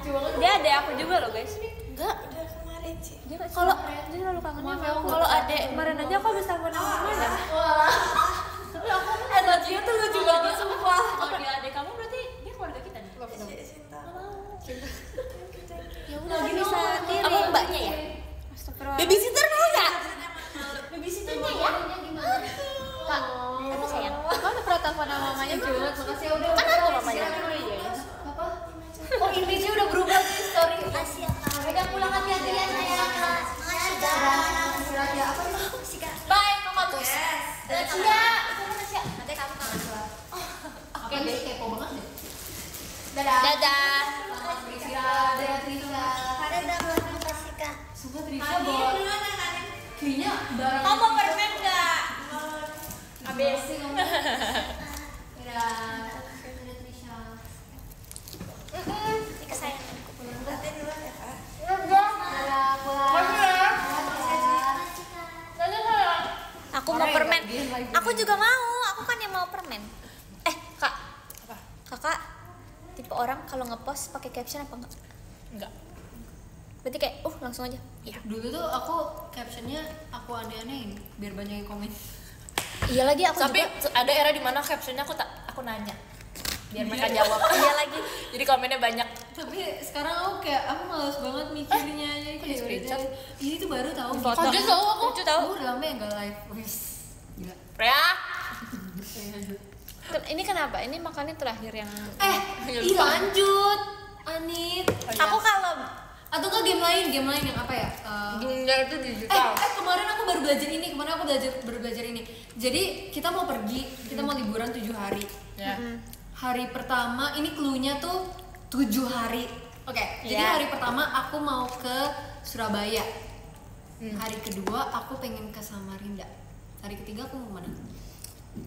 lucu banget. Dia ada aku juga loh guys. Enggak, udah kemarin sih. Kalau dia selalu kangen sama aku. Kalau adek kemarin aja aku habis telepon sama mana? Tapi aku Najia tuh lucu banget sumpah. Kalau dia adek kamu berarti dia keluarga kita nih. Cinta. Ya udah bisa sendiri. Kamu mbaknya ya? Astagfirullah. Babysitter mau enggak? Babysitternya ya? Kak, apa sayang? Kau udah pernah telepon sama mamanya belum? Makasih udah. Kan aku mamanya. Apa? Oh, image-nya udah berubah nih story. Makasih ya, Kak. Udah pulang hati-hati ya sayang. Makasih, Kak. Surat ya apa nih? Makasih, Kak. Bye, kakak bos. Najia. Nanti kamu kangen banget. Oke deh, kepo banget deh. Dadah. Selamat beristirahat, dadah Trisha. Karen udah makasih, Kak. Sumpah Trisha bawa kayaknya barang. Kamu mau permen nggak? Habis sih kamu. Dadah. Dadah Trisha. Ini kesayanganku. Berarti duluan ya, Kak. Dadah, pulang. Aku mau permen. Aku juga mau. Aku kan yang mau permen. Kak. Apa? Kakak tipe orang kalau ngepost pakai caption apa enggak? Enggak. Berarti kayak langsung aja. Iya. Dulu tuh aku captionnya aku aneh-anehin biar banyak yang komen. Iya lagi aku Tapi juga. ada era di mana captionnya aku nanya biar mereka jawab. Iya lagi. Jadi komennya banyak. Tapi sekarang aku malas banget mikirnya. Jadi kayak screenshot? ini tuh baru tahu. Foto. Kaget tahu aku. Lucu tahu. Aku udah lama ya nggak live. Wes. Gila. Rea. Ini kenapa? Ini makannya terakhir yang Lanjut. Anit. aku kalau Atau enggak game lain yang apa ya? Dunia itu digital. Kemarin aku baru belajar ini. Baru belajar ini. Jadi kita mau pergi, kita mau liburan 7 hari. Ya. Hari pertama ini cluenya tuh 7 hari. Oke, jadi Iya. hari pertama aku mau ke Surabaya. Hari kedua aku pengen ke Samarinda. Hari ketiga aku mau kemana?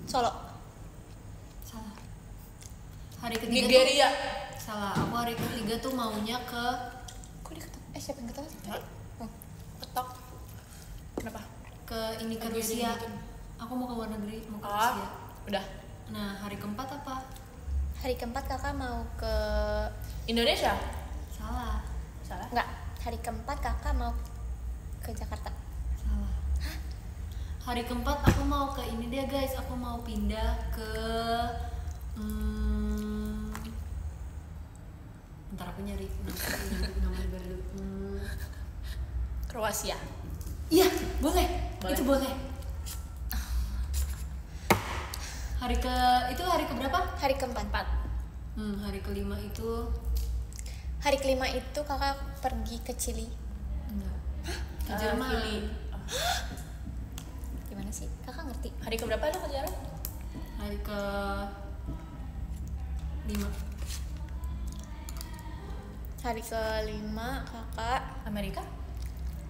Solo. Salah. Hari ketiga Nigeria. tuh salah. Aku hari ketiga tuh maunya ke Kok dia ketemu? Siapa yang ketemu sih? Ketok. Kenapa? ke Nigeria Rusia. gitu. Aku mau ke luar negeri, mau ke Rusia. Udah. Nah, hari keempat apa? Hari keempat kakak mau ke Indonesia. Salah. Salah. enggak. Hari keempat kakak mau ke Jakarta. Salah. Hari keempat aku mau ke ini deh guys, aku mau pindah ke bentar aku nyari nama negara dulu. Kroasia. Iya, boleh. Boleh. Itu boleh. Hari ke berapa? Hari keempat. Hari kelima itu Hari kelima itu kakak pergi ke Chili. enggak. Ke Jerman. Chili. Gimana sih? Kakak ngerti? Hari keberapa lu ke Jerman? Hari ke 5. Hari kelima kakak Amerika?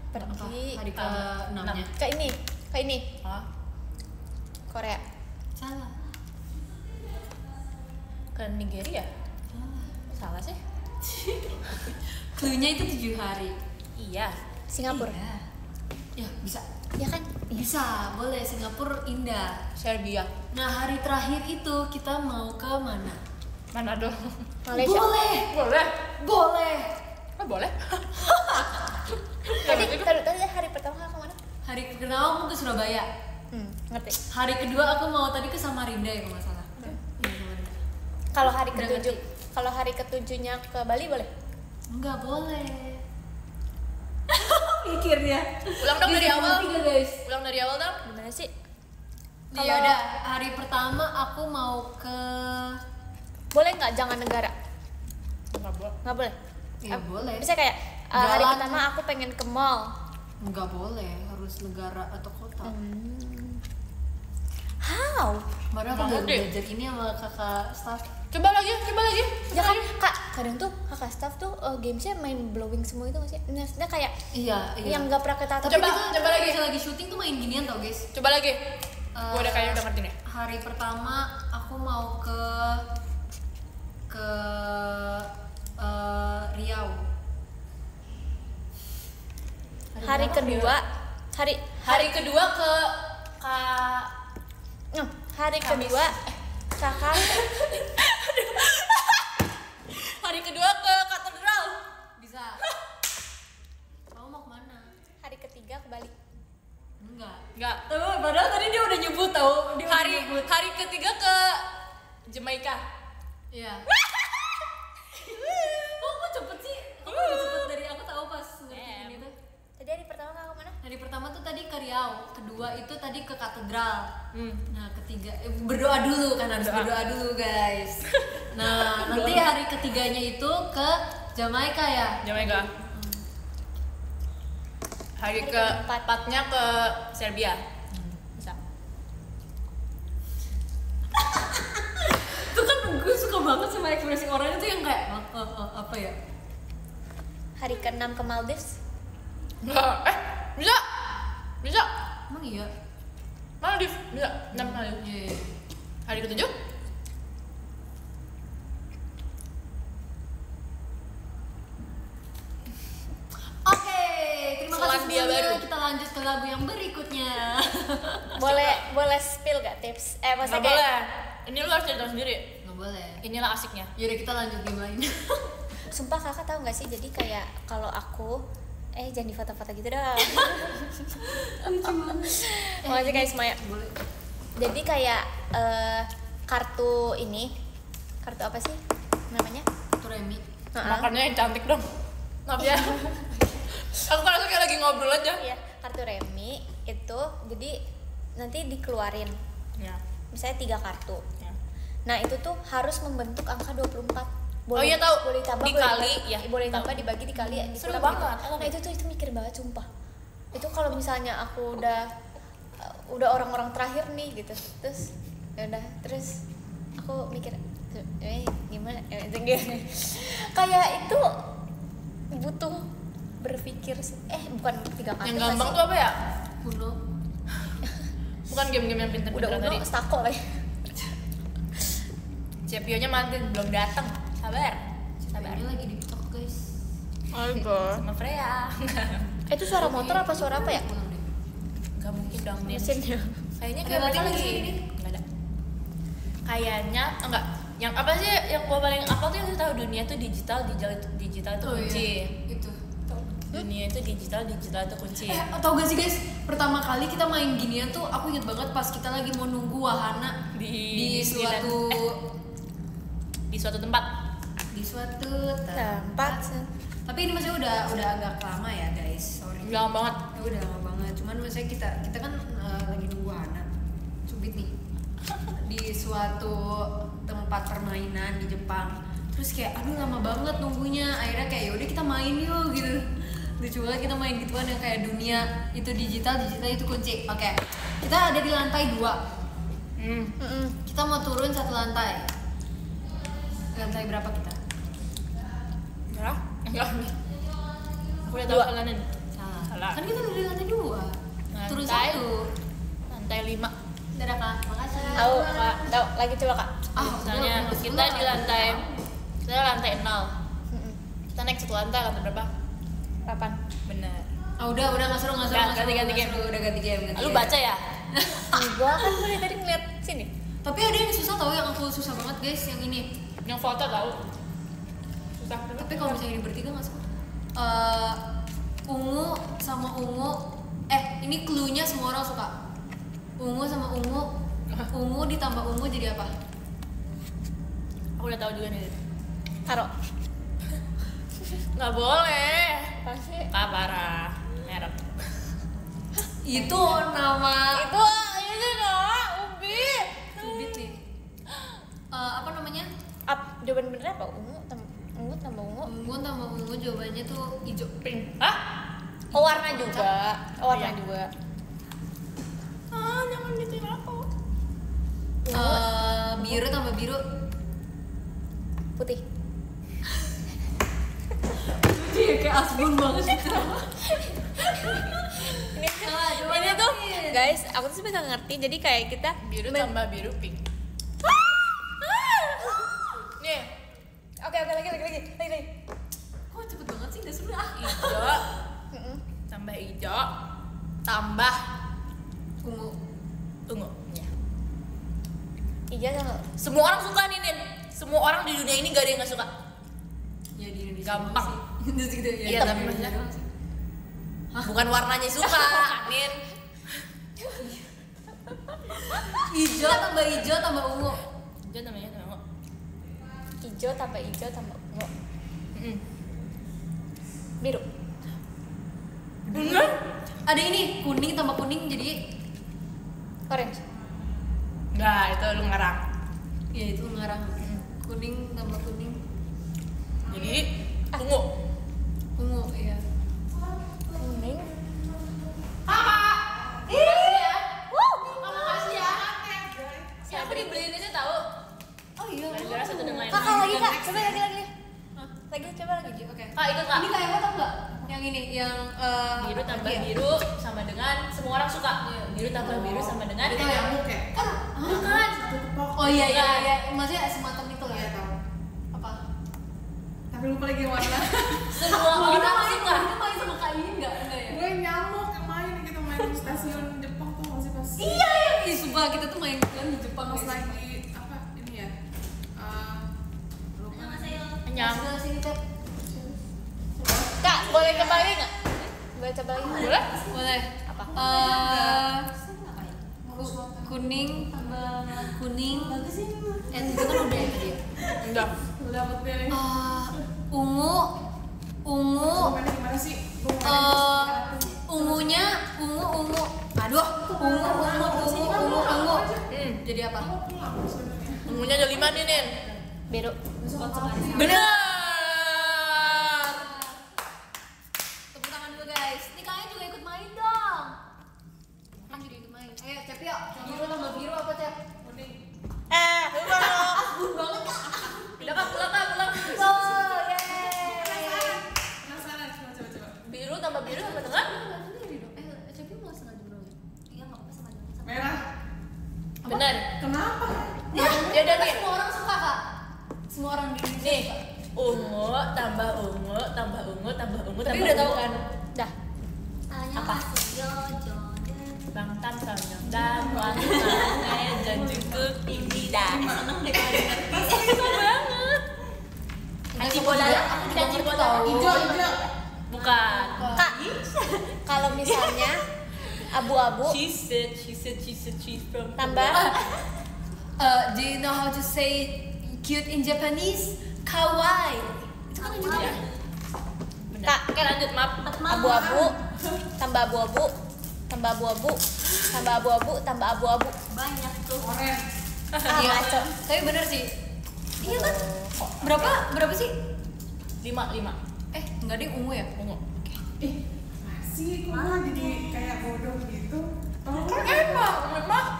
pergi Hari ke 6-nya. ke ini Ah. Korea. Salah. Ke Nigeria? Salah. Salah sih. Cluenya itu 7 hari. Iya. Singapura. Iya. Ya, bisa. Ya kan? Bisa, boleh. Singapura indah. Serbia. Nah, hari terakhir itu kita mau ke mana? Manado. Malaysia. Boleh. Boleh. Boleh. Oh, boleh. Tadi hari pertama kakak kemana? Hari pertama aku ke Surabaya. Ngerti. Hari kedua aku mau tadi ke Samarinda ya kalau nggak salah. Iya, Samarinda. Kalau hari Udah ketujuh, ngerti. kalau hari ketujuhnya ke Bali boleh? Enggak boleh. Mikirnya. Ulang dong dari awal. 3 guys. Ulang dari awal dong. Gimana sih? Ya udah, hari pertama aku mau ke Boleh nggak jangan negara? Enggak boleh. Nggak boleh. Ya, boleh. Bisa kayak hari Jalan. pertama aku pengen ke mall. Enggak boleh, harus negara atau kota. How? Baru aku Nggak baru ngerti. belajar ini sama kakak staff. Coba lagi. Ya kan kak, kadang tuh kakak staff tuh gamesnya main blowing semua itu nggak sih? Maksudnya kayak Iya. yang nggak pernah ketata. Tapi Coba, itu coba lagi. bisa lagi syuting tuh main ginian tau guys. Coba lagi. Gua udah kayaknya udah ngerti nih. Hari pertama aku mau ke Riau. Hari kedua, hari Hari kedua ke hari kedua kakak Hari kedua ke katedral. ke katedral. Hmm. Nah ketiga berdoa dulu kan, harus berdoa dulu guys. Nah nanti hari ketiganya itu ke Jamaika ya. Jamaika. Hari keempatnya ke Serbia. Bisa. Itu kan gue suka banget sama ekspresi orang itu yang kayak apa ya? Hari ke-6 ke Maldives. Bisa. Bisa. Emang iya? Maldives, bisa. 6 Maldives. Iya. Hari ke-7? Oke, terima kasih Selandia sebelumnya. Baru. Kita lanjut ke lagu yang berikutnya. Boleh spill gak tips? Maksudnya Nggak boleh. Ini lu harus cerita sendiri. Nggak boleh. Inilah asiknya. Yaudah kita lanjut game lain. Sumpah kakak tahu nggak sih, jadi kayak kalau aku jangan di foto-foto gitu dong. Makasih guys Maya. Boleh. Jadi kayak kartu apa sih namanya? Tuh Remi. Makannya yang cantik dong. Maaf ya. Aku ngerasa kayak lagi ngobrol aja. Iya, kartu remi itu jadi nanti dikeluarin. Ya. Misalnya 3 kartu. Ya. Nah, itu tuh harus membentuk angka 24. Oh iya, tahu. Boleh tambah, Dikali, boleh, ya. boleh Tahu. tambah, dibagi, dikali, Seru dikurang banget. gitu. Nah, itu mikir banget sumpah. Itu kalau misalnya aku udah orang-orang terakhir nih gitu. Terus terus aku mikir gimana? Kayak itu butuh berpikir bukan 3 kartu. Yang gampang tuh apa ya? Uno. Bukan game-game yang pintar-pintar udah tadi. stako lah ya. Cepionya mantin belum datang. Sabar. Ini lagi di TikTok guys. Sama Freya. Itu suara motor apa suara apa ya? Pulang deh. Gak mungkin dong Nin. Mesinnya. Kayaknya Ada kayak lagi lagi. ini? Enggak ada. Kayaknya enggak. Yang apa sih yang gua paling apa tuh yang lu tahu dunia tuh digital itu Oh, kunci. iya. Itu. Dunia itu digital itu kunci. Tau gak sih guys, pertama kali kita main ginian tuh aku inget banget pas kita lagi mau nunggu wahana Di suatu di suatu tempat. di suatu Tempat. Tapi ini maksudnya udah agak lama ya guys, sorry. Gampang banget. Ya, udah lama banget. Cuman maksudnya kita kan lagi nunggu wahana. Cubit nih. Di suatu tempat permainan di Jepang. Terus kayak aduh lama banget nunggunya. Akhirnya kayak yaudah kita main yuk gitu. Lucu banget kita main gituan yang kayak dunia itu digital itu kunci. Oke. Kita ada di lantai 2. Kita mau turun 1 lantai. Lantai berapa kita? Berapa? Enggak. Aku udah tahu kalian. Salah. Kan kita udah di lantai 2. Turun 1. Lantai 5. Dadah kak, makasih. Tahu lagi coba kak. Misalnya kita di lantai 0. Kita naik 1 lantai berapa? 8. Bener. Udah nggak seru. Ganti game. Udah ganti game. Lu baca ya? Gua kan mulai tadi ngeliat sini. Tapi ada yang susah tau, yang aku susah banget guys, yang ini. Yang foto tahu. Susah. Tapi kalau misalnya ini bertiga nggak suka. Ungu sama ungu. Ini cluenya semua orang suka. Ungu sama ungu. Ungu ditambah ungu jadi apa? Aku udah tahu juga nih. Taruh. Nggak boleh. Pasti. Parah. Merek. Itu nama. Itu dong, Ubi. Cubit nih. Apa namanya? Jawaban bener apa? Ungu tambah ungu. Ungu tambah ungu jawabannya tuh hijau. Pink. Hah? Oh, warna juga. Warna Iya. juga. Jangan gituin aku. Biru tambah biru. Putih. Iya kayak asbun banget gitu. Ini tuh guys, aku tuh sebenarnya nggak ngerti. Jadi kayak kita Biru tambah biru pink. Nih, Oke, lagi. Kok cepet banget sih, gak seru ah. hijau tambah hijau tambah Ungu. ungu. Ya. Hijau sama Semua orang suka nih Nin. Semua orang di dunia ini gak ada yang gak suka. Ya di Indonesia Gampang. sih. Terus gitu ya. Iya, tapi maksudnya bukan warnanya suka, Nin. Hijau tambah hijau tambah ungu. Hijau namanya ungu. hijau tambah ungu. Biru. Bener? Ada ini kuning tambah kuning jadi Orange. Enggak, itu lu ngarang. Ya itu ngarang. Kuning tambah kuning. Jadi ungu. Ungu ya. Kuning. Makasih ya. Makasih ya. Saya aku dibeliin ini tahu. Oh iya. Gara-gara satu dan lain. Kakak lagi kak, coba lagi. Lagi coba lagi. Oke. Kak, ikut Kak. Ini kayak apa tau nggak? Yang ini, yang Biru tambah iya. biru sama dengan semua orang suka. Biru tambah biru sama dengan Itu nyamuk ya? Kan? bukan. Oh iya iya iya. Maksudnya semacam itu lah. Iya tahu. Apa? Tapi lupa lagi yang warna. Semua orang suka. Kita main sama Kak Iin nggak? Enggak ya? Gue nyamuk yang main gitu main di stasiun Jepang tuh masih pas. Iya iya. Ih, sumpah kita tuh main kan di Jepang Pas guys. lagi apa ini ya? Lupa. Kenyang. Sebelah sini Cap. Kak, boleh coba lagi nggak? Boleh coba lagi nggak? Boleh? Boleh. Apa? Kuning tambah kuning. Itu kan udah ya tadi ya. Enggak. Lu dapet deh. Ungu Pokoknya gimana sih? Gue mau main ungunya ungu. Aduh, ungu. Jadi apa? pulang sebenarnya. Ungunya ada 5 nih, Nin. Biru. Benar. Tepuk tangan dulu guys. Nih kalian juga ikut main dong. Kan juga ikut main. Ayo Cep yuk. Biru tambah biru apa Cep? Kuning. Bun banget Kak. Udah Kak, pulang Kak, pulang. Oh, yeay. Penasaran coba. Biru tambah biru sama dengan Cep mau sengaja dulu ya? Iya nggak apa-apa sengaja. Merah. benar. Kenapa? Ya udah nih. Semua orang suka Kak. Semua orang di Indonesia Nih, suka. ungu tambah ungu tambah ungu tambah ungu Tapi tambah udah tahu ungu. kan? Dah. Apa? Bang Tam Sonyong dan Wang Tange dan cukup ini dah. Seneng deh kalau ngerti. Seneng banget. Anji bola, anji bola. Hijau. Bukan. Kak, kalau misalnya abu-abu She said she's from tambah Do you know how to say cute in Japanese? Kawaii. Itu kan juga. Ya. Benar. Kak, Oke lanjut, maaf. abu-abu tambah abu-abu tambah abu-abu tambah abu-abu tambah abu-abu. Banyak tuh. Oren. Iya, ngaco. tapi bener sih. Iya kan? Berapa sih? 5. Enggak deh ungu ya? Ungu. Masih kok gue jadi kayak bodoh gitu. Kalau gue Emang.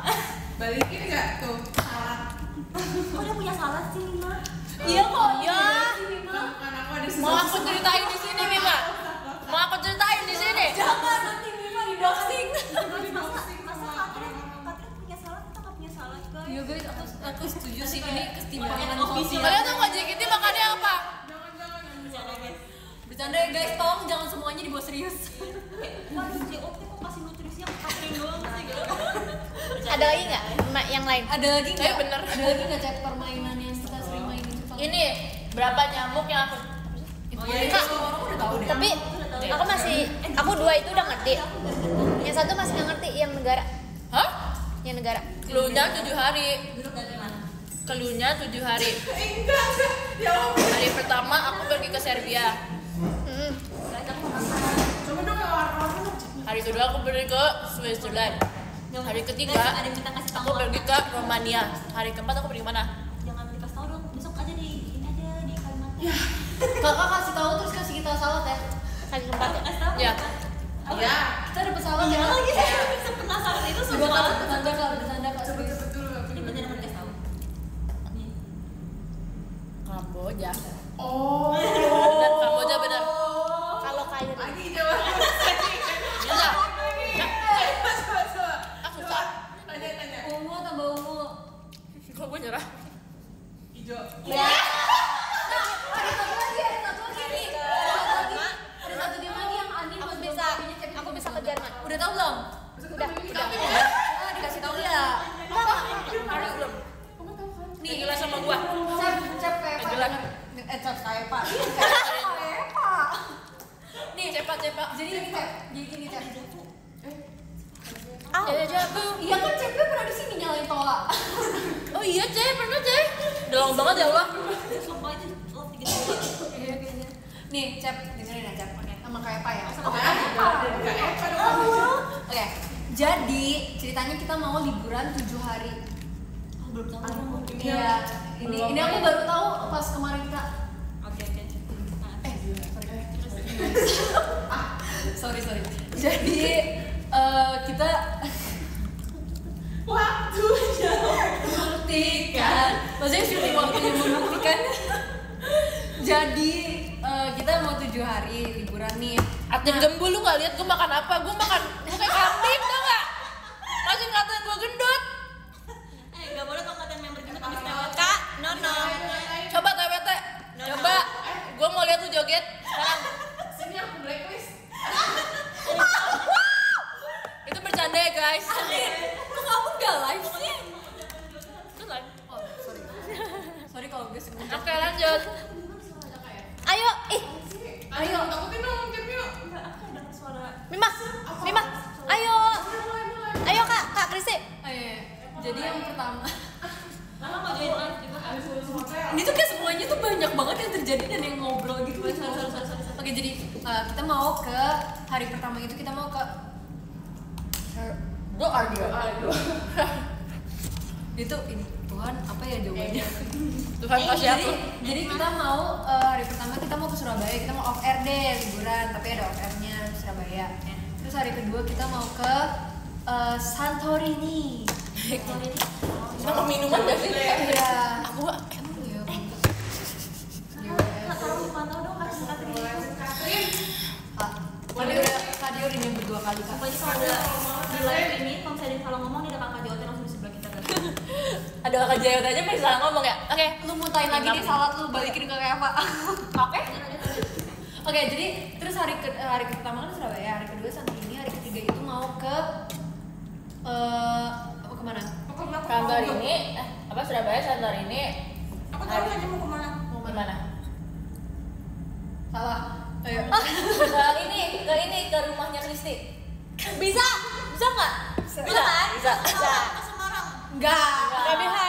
balikin nggak tuh salah? Udah punya salah sih Lima. Iya kok. Iya. Bukan aku ada Mau aku ceritain di sini, Mima. Mau aku ceritain di sini. Jangan nanti Mima di doxing. Masa Katrin punya salah, kita nggak punya salah guys. Iya guys, aku setuju sih ini kesetimbangan sosial. Kalian tuh nggak JKT makannya apa? Bercanda ya guys, tolong jangan semuanya dibawa serius. Waduh, JOT kok kasih nutrisi yang Katrin doang sih gitu. Ada lagi nggak yang lain? Ada lagi nggak? Tapi bener. Ada lagi nggak Cep permainan yang kita sering main di Jepang? Ini berapa nyamuk yang aku Itu Oh, iya, Kak, itu. orang udah tahu deh. Tapi aku masih, aku 2 itu udah ngerti. Yang satu masih nggak ngerti, yang negara. Hah? Yang negara. Cluenya 7 hari. Cluenya 7 hari. Enggak. Ya Allah. Hari pertama aku pergi ke Serbia. Coba dong yang warna-warna. Hari kedua aku pergi ke Switzerland. Hari ketiga Ada yang kita kasih tahu. aku pergi ke Romania. Hari keempat aku pergi mana? Jangan dikasih tahu dong. Besok aja di ini aja di Kalimantan. Kakak kasih tahu terus kasih kita salad ya. Kali keempat ya. Kasih tahu. Ya. Iya. Kita dapat salad ya. Iya Kak? lagi saya penasaran itu Coba semua. Kak, bercanda Kak, bercanda Kak. Cepet dulu. Ini bener bener kasih tahu. Nih. Kamboja. Oh. Benar, Kamboja benar. Kalau kayu Lagi coba. Bisa. Coba. Ah, susah. Tanya. Ungu tambah ungu. Kok gue nyerah? Hijau. Ya. Nah, ada satu lagi nih. Ada satu game lagi yang Ani Aku buat bisa, bapaknya Cep. aku bisa ke Jerman. Udah tahu belum? Udah. Ah, dikasih tahu ya. Harus belum? Nih, Gila sama gua. Cep kayak Pak. Jelas. Cep kayak Pak. Kayak Pak. Nih, Cepat. jadi gini Cep. Jadi gini Cep. Ya jago. Iya kan Cepnya pernah di sini nyalain toa. Oh iya, Ceh, pernah, Ceh. Udah lama banget ya Allah. Sumpah itu lo 3 Nih, Cep, dengerin ya Cep. Sama kayak Pak ya. Enggak. Oke. Jadi ceritanya kita mau liburan 7 hari. Belum tahu. Iya. Ini aku baru tahu pas kemarin Kak. Oke. Sorry. Jadi kita Waktunya membuktikan. Maksudnya syuting waktunya membuktikan. Jadi kita mau 7 hari liburan nih. Atin gembul, lu nggak lihat gue makan apa? Gue kayak kambing tau nggak? Masih ngatain gue gendut. Nggak boleh kalau ngatain member kita habis lewat Kak. No. Coba TWT. Coba. Gue mau lihat lu joget sekarang. sini aku blacklist. Itu bercanda ya guys. Kok kamu nggak live sih? Itu live. Oh, sorry kalau gue sengaja. Oke lanjut. Ayo, Ayo, takutin dong, Kim yuk. Enggak, aku ada suara. Mima, ayo, ayo kak Krisi. Jadi yang pertama, Mama mau join live juga. Habis lulus hotel. ini tuh kayak semuanya tuh banyak banget yang terjadi dan yang ngobrol gitu. Oke, jadi kita mau ke hari pertama itu kita mau ke itu ini Tuhan apa ya jawabannya? Tuhan kasih aku. Jadi kita mau hari pertama kita mau ke Surabaya, kita mau off air deh liburan, tapi ada off airnya Surabaya. Terus hari kedua kita mau ke Santorini. Sama minuman gak sih? Iya. Aku Taruh pantau dong kasih Tadi udah nyebut 2 kali Kak. Pokoknya kalau ada di live ini, kalau misalnya kalau ngomong nih ada kakak Jawat langsung di sebelah kita kan. ada kakak Jayot aja masih salah ngomong ya. Oke. Lu mutain lagi nih salat lu balikin ke Eva. Oke. Oke, jadi terus hari pertama kan Surabaya, hari kedua Santorini, hari ketiga itu mau ke kemana? Santorini, Surabaya, Santorini. Aku tahu aja mau kemana. Mau Gimana? mana? Salah. Ayo. Ke ini ke rumahnya Kristi. Bisa nggak? Bisa kan? Bisa. Ke Semarang. Enggak. Nggak bisa.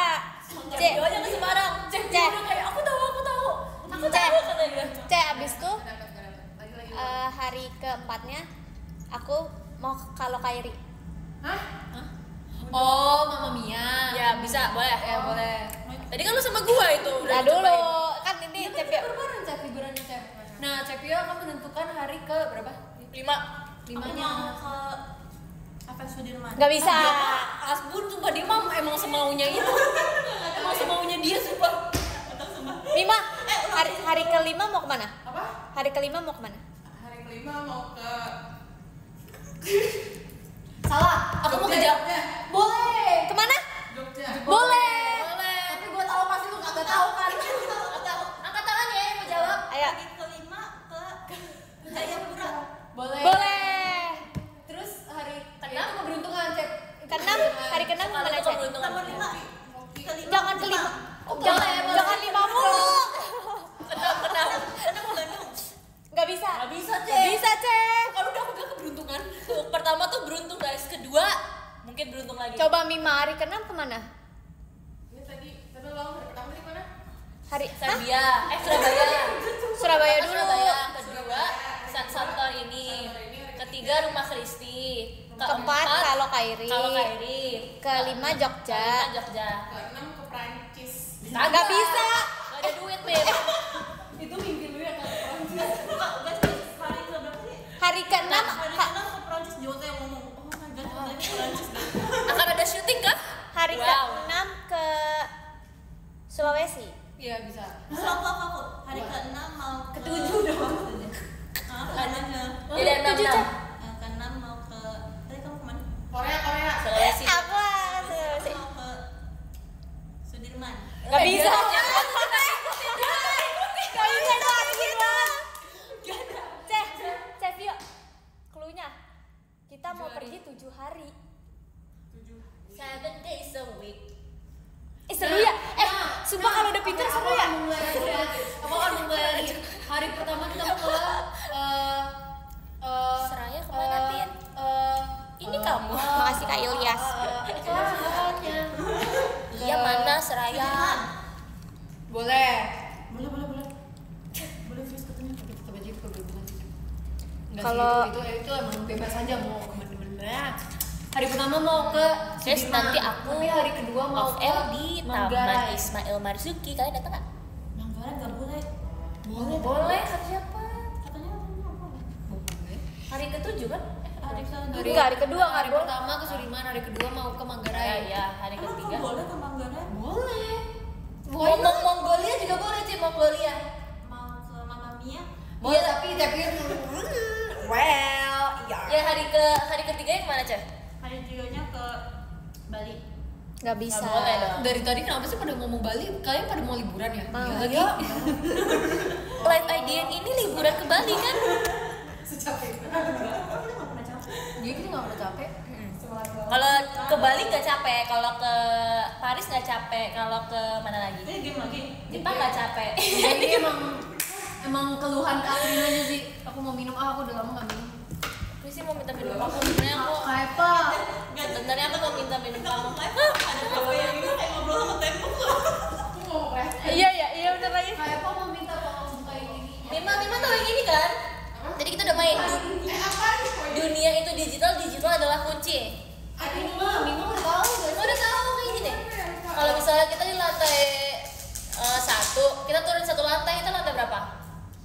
Cek aja ke Semarang. Cek udah kayak aku tahu. Aku tahu kata dia. Abis tuh hari keempatnya aku mau ke Lokairi. Hah? Oh, Mama Mia. Ya bisa, boleh. Ya, boleh. Tadi kan lu sama gua itu udah Nah dulu dicobain. kan ini Tapi Cepio. baru-baru Cep liburannya Cep. Nah, Cepio akan menentukan hari ke berapa? 5. Aku Limanya. mau ke apa Sudirman. Nggak bisa. Asbun sumpah dia mah emang semaunya itu. Emang semaunya dia sumpah. Mima, hari kelima mau kemana? Apa? Hari kelima mau kemana? Hari kelima mau ke Salah. Aku mau ke Jogja. Boleh. Kemana? Jogja. Boleh. Tapi gue tahu pasti lu kagak tahu kan. Angkat tangan ya yang mau jawab. Ayo. Hari kelima ke Jayapura. Boleh. Boleh. Terus hari itu keberuntungan Cep. Hari keenam Kalau kemana itu Cep? keberuntungan. Nomor 5. Jangan kelima. Boleh. Jangan 5 mulu. Kenapa? Nggak bisa. Nggak bisa, Cek. Nggak bisa Cep. Kalau udah aku bilang keberuntungan. Tuh, pertama tuh beruntung guys, kedua mungkin beruntung lagi. Coba Mima hari keenam kemana? Ini tadi ulang hari pertama di mana? Hah? Serbia, Surabaya. Surabaya dulu. Surabaya, kedua Santorini, ketiga rumah Kristi, Keempat kalau Kairi. Kelima Jogja. Jogja. Ke-6 ke Prancis. Nggak bisa. Gak ada duit, Beb. Itu mimpi lu ya kan. Hari ke berapa sih? Hari keenam Hari ke-6 ke Prancis Jawat yang ngomong. Oh my god, Jawat ke Prancis. Akan ada syuting kah? hari Wow. ke-6 ke Sulawesi. Iya bisa. Aku. Hari ke-6 mau Ke-7 udah banget aja. Jadi 6. Yang ke-6 mau ke. Tadi kamu kemana? Korea. Sulawesi. Aku lah Sulawesi. Mau ke Sudirman. Nggak bisa. Nggak bisa Cek yuk. Cluenya. Kita mau pergi 7 hari. 7 days a week. Seru ya? Sumpah kalau udah pinter seru ya? Aku akan mulai aja. Hari pertama kita mau ke Seraya kemana, Tin? Ini kamu. Makasih Kak Ilyas. Iya mana Seraya? Boleh. Boleh. Boleh terus katanya. Tapi tetap aja itu keberuntungan sih. Enggak Kalau- sih, itu emang bebas aja mau kemana-mana. Hari pertama mau ke Terus Sudirman, nanti aku tapi hari kedua mau off ke air di Taman Manggarai. Ismail Marzuki. Kalian datang nggak? Manggarai nggak boleh. Boleh. Kata siapa? Katanya nggak boleh. Hari ke-7 kan? Hari kedua. Enggak, hari kedua nggak hari boleh. pertama ke Sudirman, hari kedua mau ke Manggarai. Ya, hari Emang ketiga. kamu boleh ke Manggarai? Boleh. Ngomong Mongolia juga boleh sih, Mongolia. Mau ke Mamma Mia? Boleh tapi well, Ya hari ketiga yang mana, Ceh? Hari ketiganya ke Bali. Nggak bisa. Nggak boleh dong. Dari tadi kenapa sih pada ngomong Bali? Kalian pada mau liburan ya? Mau. Iya lagi. Live IDN ini liburan ke Bali kan? Secapek itu. Jadi kita nggak pernah capek. Kalau ke Bali nggak capek, kalau ke Paris nggak capek, kalau ke mana lagi? Ini game lagi. Jepang nggak capek. Jadi emang keluhan Katrin aja sih. Aku mau minum, aku udah lama nggak minum. Aku sih mau minta minum kamu, sebenarnya aku Kayak apa? mau minta minum kamu. Ada kafe yang ini kayak ngobrol sama tembok loh. Iya bener lagi. Kayak apa mau minta tolong bukain ini? Mima tahu yang ini kan? Jadi kita udah main dunia itu digital adalah kunci. Mima udah tahu gak? Lo udah tahu kayak gini. Kalau misalnya kita di lantai 1, kita turun 1 lantai, kita lantai berapa?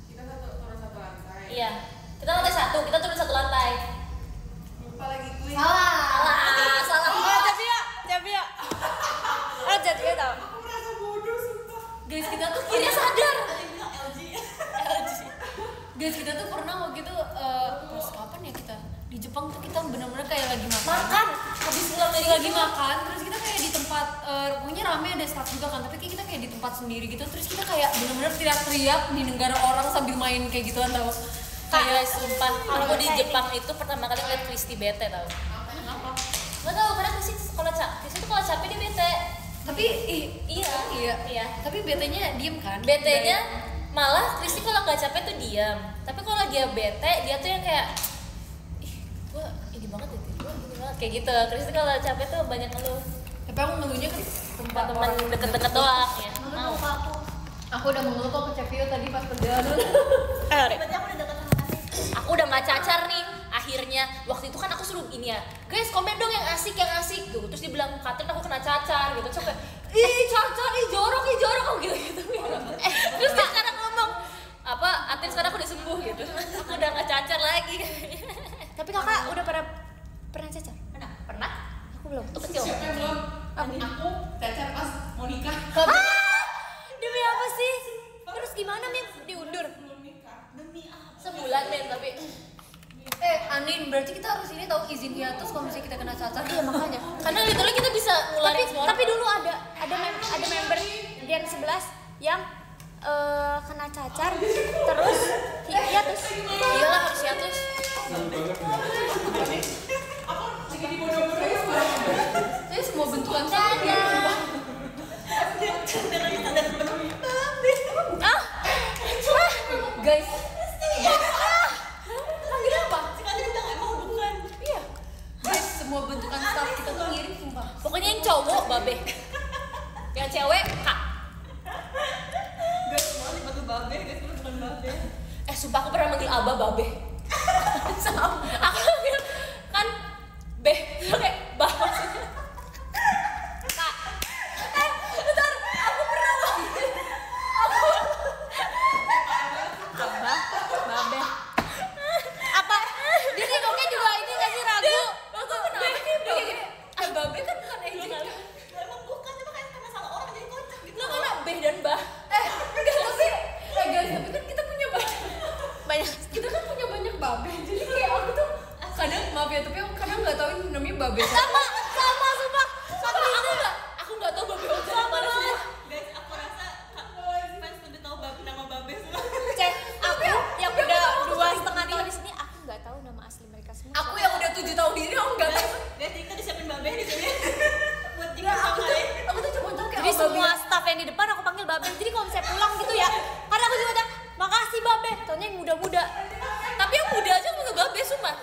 Kita turun 1 lantai. Iya. Kita lantai 1, kita turun 1 lantai. Lupa lagi kuis. Salah. Tapi ya. Ah, jadi ya tau. Aku merasa bodoh sumpah. Guys, kita tuh Kira sadar. Guys, kita tuh pernah waktu itu pas kapan ya kita di Jepang tuh kita benar-benar kayak lagi Makan. Habis pulang dari lagi makan, terus kita kayak di tempat pokoknya rame ada staff juga kan, tapi kita kayak di tempat sendiri gitu, terus kita kayak benar-benar teriak-teriak di negara orang sambil main kayak gituan tau. Kayak sumpah, aku di Jepang itu pertama kali ngeliat Kristi bete tau. Kenapa? Gak tau, karena Kristi tuh kalau capek dia bete. Tapi Iya. Tapi betenya diem kan? Betenya malah Kristi kalau nggak capek tuh diam. Tapi kalau dia bete, dia tuh yang kayak gua ini banget ya, gua gini banget kayak gitu. Kristi kalau capek tuh banyak ngeluh. Tapi aku ngeluhnya ke tempat Teman deket-deket doang ya. Mau. Aku udah mengeluh kok ke Cepio tadi pas perjalanan. Berarti aku udah dekat sama Kasih. Aku udah nggak cacar nih. Akhirnya waktu itu kan aku suruh ini ya, guys komen dong yang asik gitu. Terus dia bilang Katrin aku kena cacar gitu. Coba cacar, jorok aku gitu. Terus dia sekarang ngomong apa? Atin sekarang aku udah sembuh gitu. Aku udah nggak cacar lagi. Tapi kakak udah pernah cacar? Pernah? Aku belum. Waktu kecil. Siapa yang belum? Aku cacar pas mau nikah. Demi apa sih? Terus gimana Mim? Diundur? Belum nikah. Demi apa? Sebulan men tapi Anin, berarti kita harus ini tahu izin hiatus kalau misalnya kita kena cacar. Iya makanya. karena literally kita bisa ngularin semua. Tapi dulu ada member Gen 11 yang kena cacar terus hiatus. Iyalah harus hiatus. Jadi semua bentukan guys. Panggil apa? Katrin bilang emang bukan. Iya. Guys, semua bentukan staff kita tuh mirip sumpah. Pokoknya yang cowok babe. Yang cewek kak. Guys, semua dibantu babe, guys, semua bukan babe. Sumpah aku pernah manggil Abah babe. Sama. Aku manggil kan beh, kayak bah maksudnya. Kak. Bentar, aku pernah manggil Abah, babe. Apa? Dia nengoknya juga ini nggak sih ragu? Aku kenapa sih babe? Babe kan bukan Angel. Emang bukan, cuma kayak karena salah orang jadi kocak gitu. Lo kan beh dan bah. Enggak tapi guys, tapi kan kita punya banyak Banyak. kita kan punya banyak babe. Jadi kayak aku tuh kadang maaf ya, tapi aku kadang nggak tahu ini namanya babe. Sama sumpah. Aku nggak tahu babe Angel mana sih. Guys, aku rasa fans lebih tahu nama babe semua. Cek, aku yang udah 2,5 tahun di sini, aku nggak tahu nama asli mereka semua. Aku yang udah 7 tahun di sini aku nggak tahu. Guys, kita disiapin babe di sini. Buat Nggak, tinggal aku sama tuh lain. aku tuh cuma tahu kayak Jadi oh, semua babe. staff yang di depan aku panggil babe. Jadi kalau misalnya pulang gitu ya, karena aku juga udah makasih babe. Taunya yang muda-muda. Tapi yang muda aja manggil babe sumpah.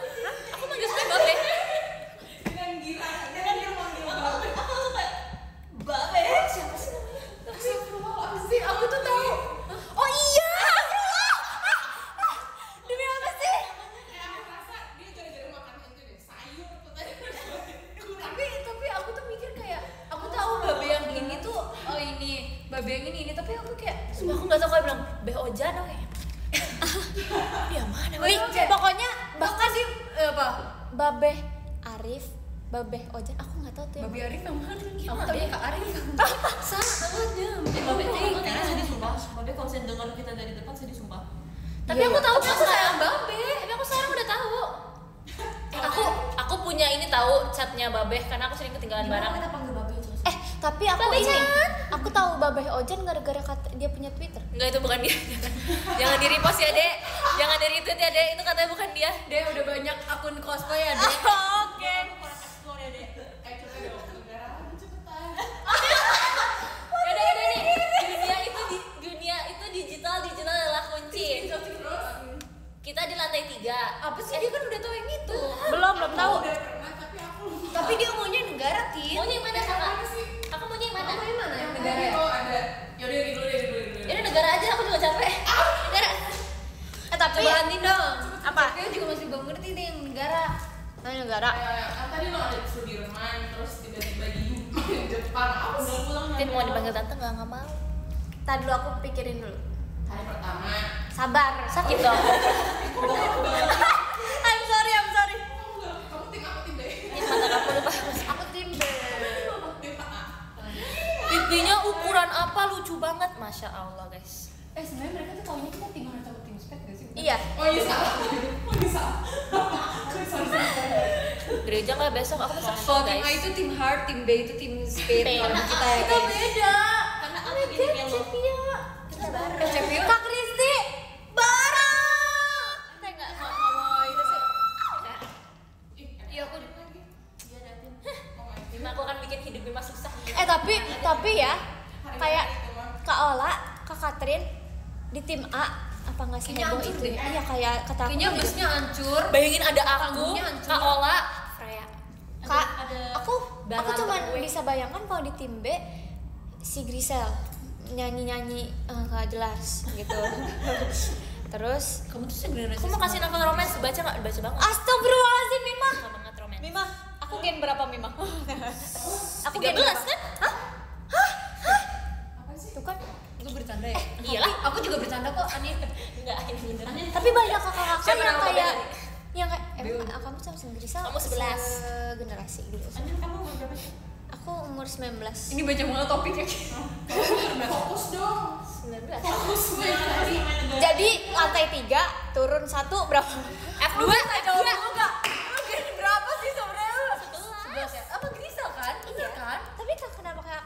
Aku manggil saya babe. Dengan gila, dengan dia manggil babe. Aku langsung kayak babe. Siapa sih namanya? Astagfirullahaladzim, aku tuh tahu. Oh iya. Demi apa sih? Kayak aku rasa dia gara-gara makan itu deh, sayur tuh tadi. Wih, pokoknya bahkan sih apa? Babeh Arif, Babeh Ojan, aku nggak tahu tuh yang Babi Arif yang mana? Iya, Aku tahu deh. Kak Arif. Salah namanya. Babe kayaknya sedih sumpah. Babe kalau saya dengar kita dari depan sedih sumpah. Tapi aku tahu Aku sekarang. sayang Babe. Tapi aku sekarang udah tahu. Aku punya ini tahu chatnya Babeh karena aku sering ketinggalan barang. Kita panggil Babe terus. Tapi aku Babeh ini, Chan. aku tahu Babeh Ojan gara-gara dia punya Twitter. Enggak, itu bukan dia. Jangan di repost ya, Dek. Jangan di retweet ya, Dek. Itu katanya bukan dia. Dia udah banyak akun cosplay ya, Dek. Oke. Yaudah nih. Dunia itu digital adalah kunci. Kita di lantai 3. Apa sih dia kan udah tahu yang itu. Belum tahu. Udah pernah tapi aku lupa. Tapi dia maunya negara, Tin. Maunya yang mana, Kakak? Apa sih? Kakak maunya yang mana? Apa yang mana? Yang Yang negara tadi ya? lo ada. Yaudah dulu deh. Ini negara aja, aku juga capek. Negara. Tapi Coba Andin dong. Apa? Dia juga masih belum ngerti nih yang negara. negara. Kan tadi lo ada Sudirman, terus tiba-tiba di Jepang. Apa sih? Tin mau dipanggil tante nggak mau. Tadi dulu aku pikirin dulu. Hari pertama. Sabar. Sakit dong. I'm sorry. Kamu tim apa tim B? Mata aku lupa. Aku tim B. Tim A. Pipinya ukuran apa lucu banget, masya Allah guys. Sebenarnya mereka tuh taunya kita tim Harta tim spek gak sih? Iya. Oh iya salah. Sorry. Gereja nggak besok aku besok Kalau tim A guys. itu tim Heart, tim B itu tim Spirit. P. Kalau kita ya Itu guys. beda. Karena aku gini yang lo. Kita bareng. Cepio. Kak Kristi bareng. Kita nggak mau itu sih. Iya aku Bima aku akan bikin hidup Bima susah. Tapi ya kayak Kak Ola, Kak Katrin di tim A apa nggak Kayaknya seheboh hancur itu deh. ya? Iya kayak kata aku kayaknya juga. busnya hancur. Bayangin ada aku, Panggungnya hancur. Kak Ola, Freya. Kak, aku Balan cuma gue. bisa bayangkan kalau di tim B si Grisel nyanyi nggak jelas gitu. Terus Kamu tuh sebenarnya Aku mau kasih novel romance, baca nggak? Baca banget. Astagfirullahaladzim Mima. Suka banget romance. Mima, aku gen berapa Mima? Aku 13 gen berapa? kan? Tuh kan. Itu bercanda ya? Iyalah. Aku juga bercanda kok, Ani. Enggak, ini beneran. Tapi banyak kakak-kakak Siapa yang nama kayak Bella? yang kayak kamu sama Grisel Kamu 11. generasi gitu. Anjir, kamu umur berapa sih? Aku umur 19. Ini banyak banget topiknya. Fokus dong. 19. Fokus gue tadi. Jadi lantai 3 turun 1 berapa? F2, F2. Berapa sih sebenarnya? 11 ya? Apa Grisel kan? Iya kan? Tapi kenapa kayak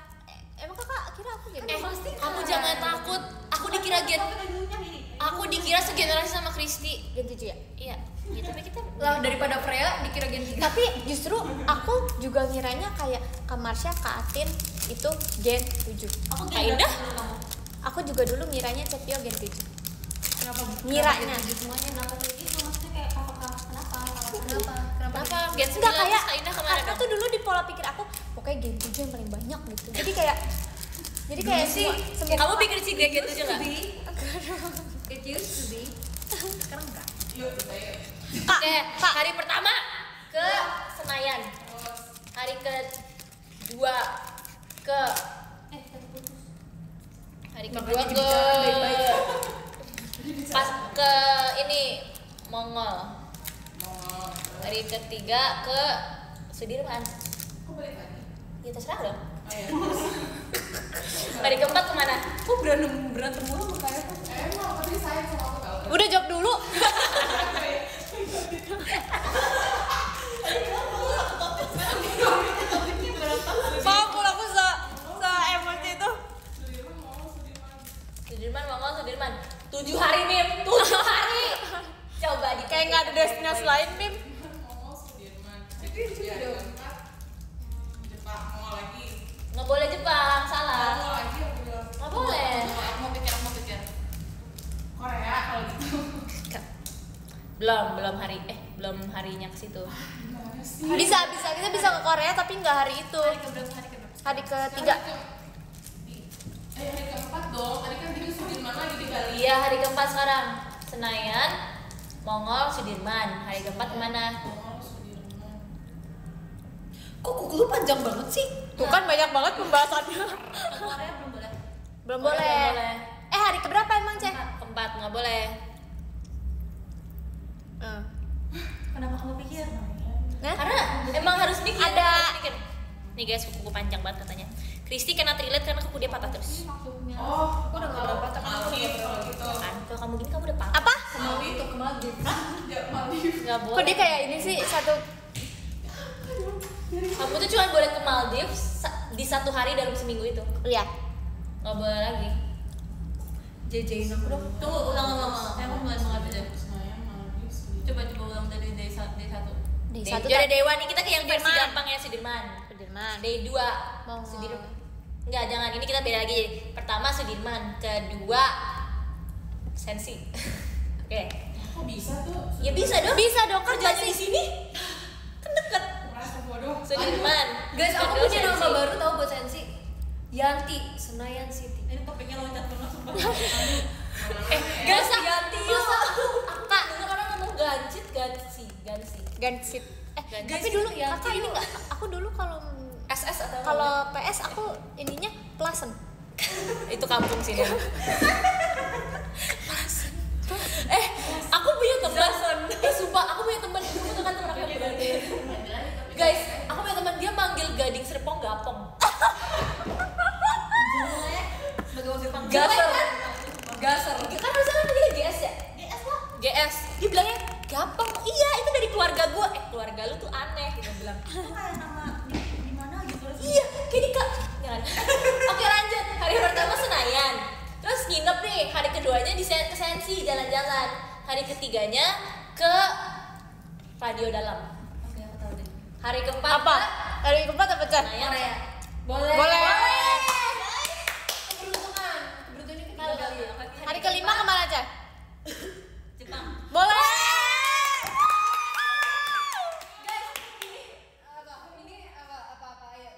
emang kakak kira aku gitu? Pasti Kamu jangan takut. Aku dikira Aku dikira segenerasi sama Kristi. Gen 7 ya? Iya. Ya, tapi kita lah daripada Freya dikira Gen 3. Tapi justru aku juga ngiranya kayak Kak Marsha, Kak Atin itu Gen 7. Aku Kak Indah. Aku juga dulu ngiranya Cepio Gen 7. Kenapa? Ngiranya. Semuanya kenapa kayak gitu? Maksudnya kayak kenapa? Kenapa? Kenapa Gen 9 Enggak kayak Kak Indah kemana karena dong? tuh dulu di pola pikir aku pokoknya Gen 7 yang paling banyak gitu. Jadi kayak sih, semua Kamu pikir si Gen 7 nggak? It used to be. Sekarang enggak. Yuk kita yuk. Kak, Oke, Kak. hari pertama ke Senayan. Hari kedua ke hari kedua Makanya ke dibicarakan baik-baik. pas ke ini Mongol. Mau. Hari ketiga ke Sudirman. Kok balik lagi? Ya terserah dong. Oh iya. Hari keempat kemana? Kok berantem mulu sama kayak aku? Emang tadi sayang sama aku tahu. udah jawab dulu. Maaf kalau aku se emosi itu. Sudirman, Mongol, Sudirman. 7 hari Mim, 7 hari. Coba di Kayak nggak ada destinasi lain, Mim. Mau Sudirman. Itu ya keempat. Jepang mau lagi. nggak boleh Jepang, salah. Mau lagi aku bilang. Nggak boleh. Mau pikir. Korea kalau gitu. Belum harinya ke situ. Gimana sih? Bisa kita bisa ke Korea tapi nggak hari itu. Hari ketiga. Hari keempat dong. Tadi kan kita Sudirman lagi di Bali. Iya, hari keempat sekarang. Senayan, Mongol, Sudirman. Hari keempat kemana? Mau Sudirman. Kok kuku lu panjang banget sih? Tuh kan banyak banget pembahasannya. Ke Korea belum boleh. Belum Korea boleh. belum boleh. Hari keberapa emang, Ceh? Keempat nggak boleh. Kenapa kamu pikir? Karena emang harus mikir. Ada- mikir. Nih guys, kuku panjang banget katanya. Kristi kena relate karena kuku dia patah terus. Oh, Aku udah nggak berapa tapi aku Maldives kalau gitu. Kan, kalau kamu gini kamu udah patah. Apa? Kemal itu kemal gitu. Ya, Maldives. Nggak Kok boleh. dia kayak ini sih satu. Kamu tuh cuma boleh ke Maldives di 1 hari dalam seminggu itu. Lihat. Nggak boleh lagi. Jejein aku dong. Tunggu, ulang. Aku mulai mengambil deh. Senayan, Maldives. Coba ulang dari day 1. Di Day, satu jadi Dewa nih kita ke yang versi Sudirman. gampang ya Sudirman. Sudirman. Day 2 Mau Sudirman. Enggak, jangan. Ini kita beda lagi. Pertama Sudirman, kedua Sensi. Oke. Kok bisa tuh? Ya bisa dong. Bisa dong, kan kerjanya masih- di sini. Kan deket. Merasa bodoh. Sudirman. Guys, aku Kedua punya nama Sensi. baru tau buat Sensi. Yanti, Senayan City. Ini topiknya loncat banget sumpah. Guys, Yanti. Kak, dengar orang ngomong gansit. Gansit. Gansit. Tapi dulu Ya, kakak ini enggak. Aku dulu kalau SS atau kalau PS aku ininya Plasen. itu kampung sini. Aku punya teman. Sumpah, aku punya teman dulu tuh kan teman aku yang berarti. Guys, aku punya teman dia manggil Gading Serpong Gapong. Sebagai wakil panggung. Gaser. Gaser. Kan harusnya kan manggilnya GS ya? GS lah. GS. Dia bilangnya Gapong. Iya, itu dari keluarga gua. Keluarga lu tuh aneh gitu bilang. Itu kayak nama di mana gitu. Iya, kayak di Kak. Jangan. Oke, lanjut. Hari pertama Senayan. Terus nginep nih. Hari keduanya di ke Sensi jalan-jalan. Hari ketiganya ke Radio Dalam. Oke, aku tahu deh. Hari keempat Apa? ke Hari keempat apa, Chan? Senayan. Boleh. Boleh. Keberuntungan. Keberuntungan ini Kali ketiga kali. kali. Hari kelima kemana, Chan? Jepang. Boleh. Ini apa ayo.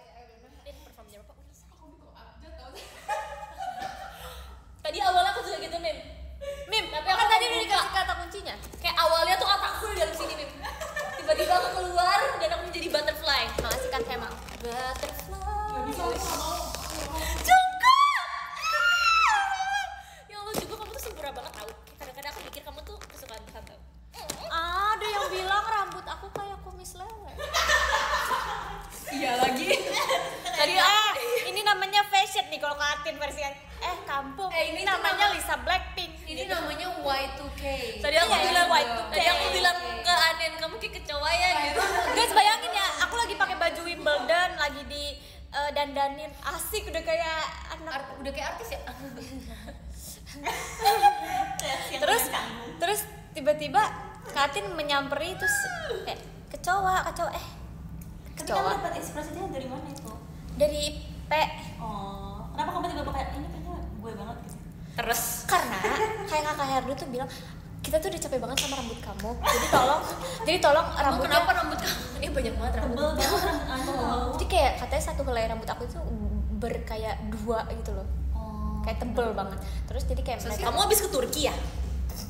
Perform jam apa? Aku kok abjad tau. Tadi awalnya aku juga gitu, Mim. Mim, Tapi kan aku tadi mau udah buka. dikasih kata kuncinya. Kayak awalnya tuh otakku di dalam sini, Mim. Tiba-tiba aku keluar dan aku menjadi butterfly. Makasih Kak Hema. Butterfly. Gak bisa, aku gak mau. Jungkook. Ya Allah, Jungkook kamu tuh sempurna banget tau. Kadang-kadang aku pikir kamu tuh kesukaan Tuhan tau. Ada yang bilang rambut aku kayak kumis lele. Iya lagi. Tadi ini namanya fashion nih kalau Katin versi kampung. Ini Ini tuh namanya nama- Lisa Blackpink. Ini namanya Y2K. Tadi aku Iya, bilang, white tuh tadi aku kayak- bilang ke Anen, kamu kayak kecoa ya gitu. Guys, bayangin ya, aku lagi pakai baju Wimbledon, lagi di dandanin asik udah kayak anak. Udah kayak artis ya? Terus tiba-tiba Katin menyamperi terus kayak kecoa. Tapi kamu Kecoa dapat inspirasinya dari mana itu? dari P. Oh, kenapa kamu tiba-tiba kayak ini kayaknya gue banget gitu? Terus Karena kayak kakak Herdu tuh bilang kita tuh udah capek banget sama rambut kamu. Jadi tolong rambutnya. Kenapa rambut kamu? ini banyak banget rambut. Tebel banget anu. Jadi kayak katanya satu helai rambut aku itu berkayak 2 gitu loh. Oh. Kayak tebel banget. Terus jadi kayak mereka Kamu habis ke Turki ya?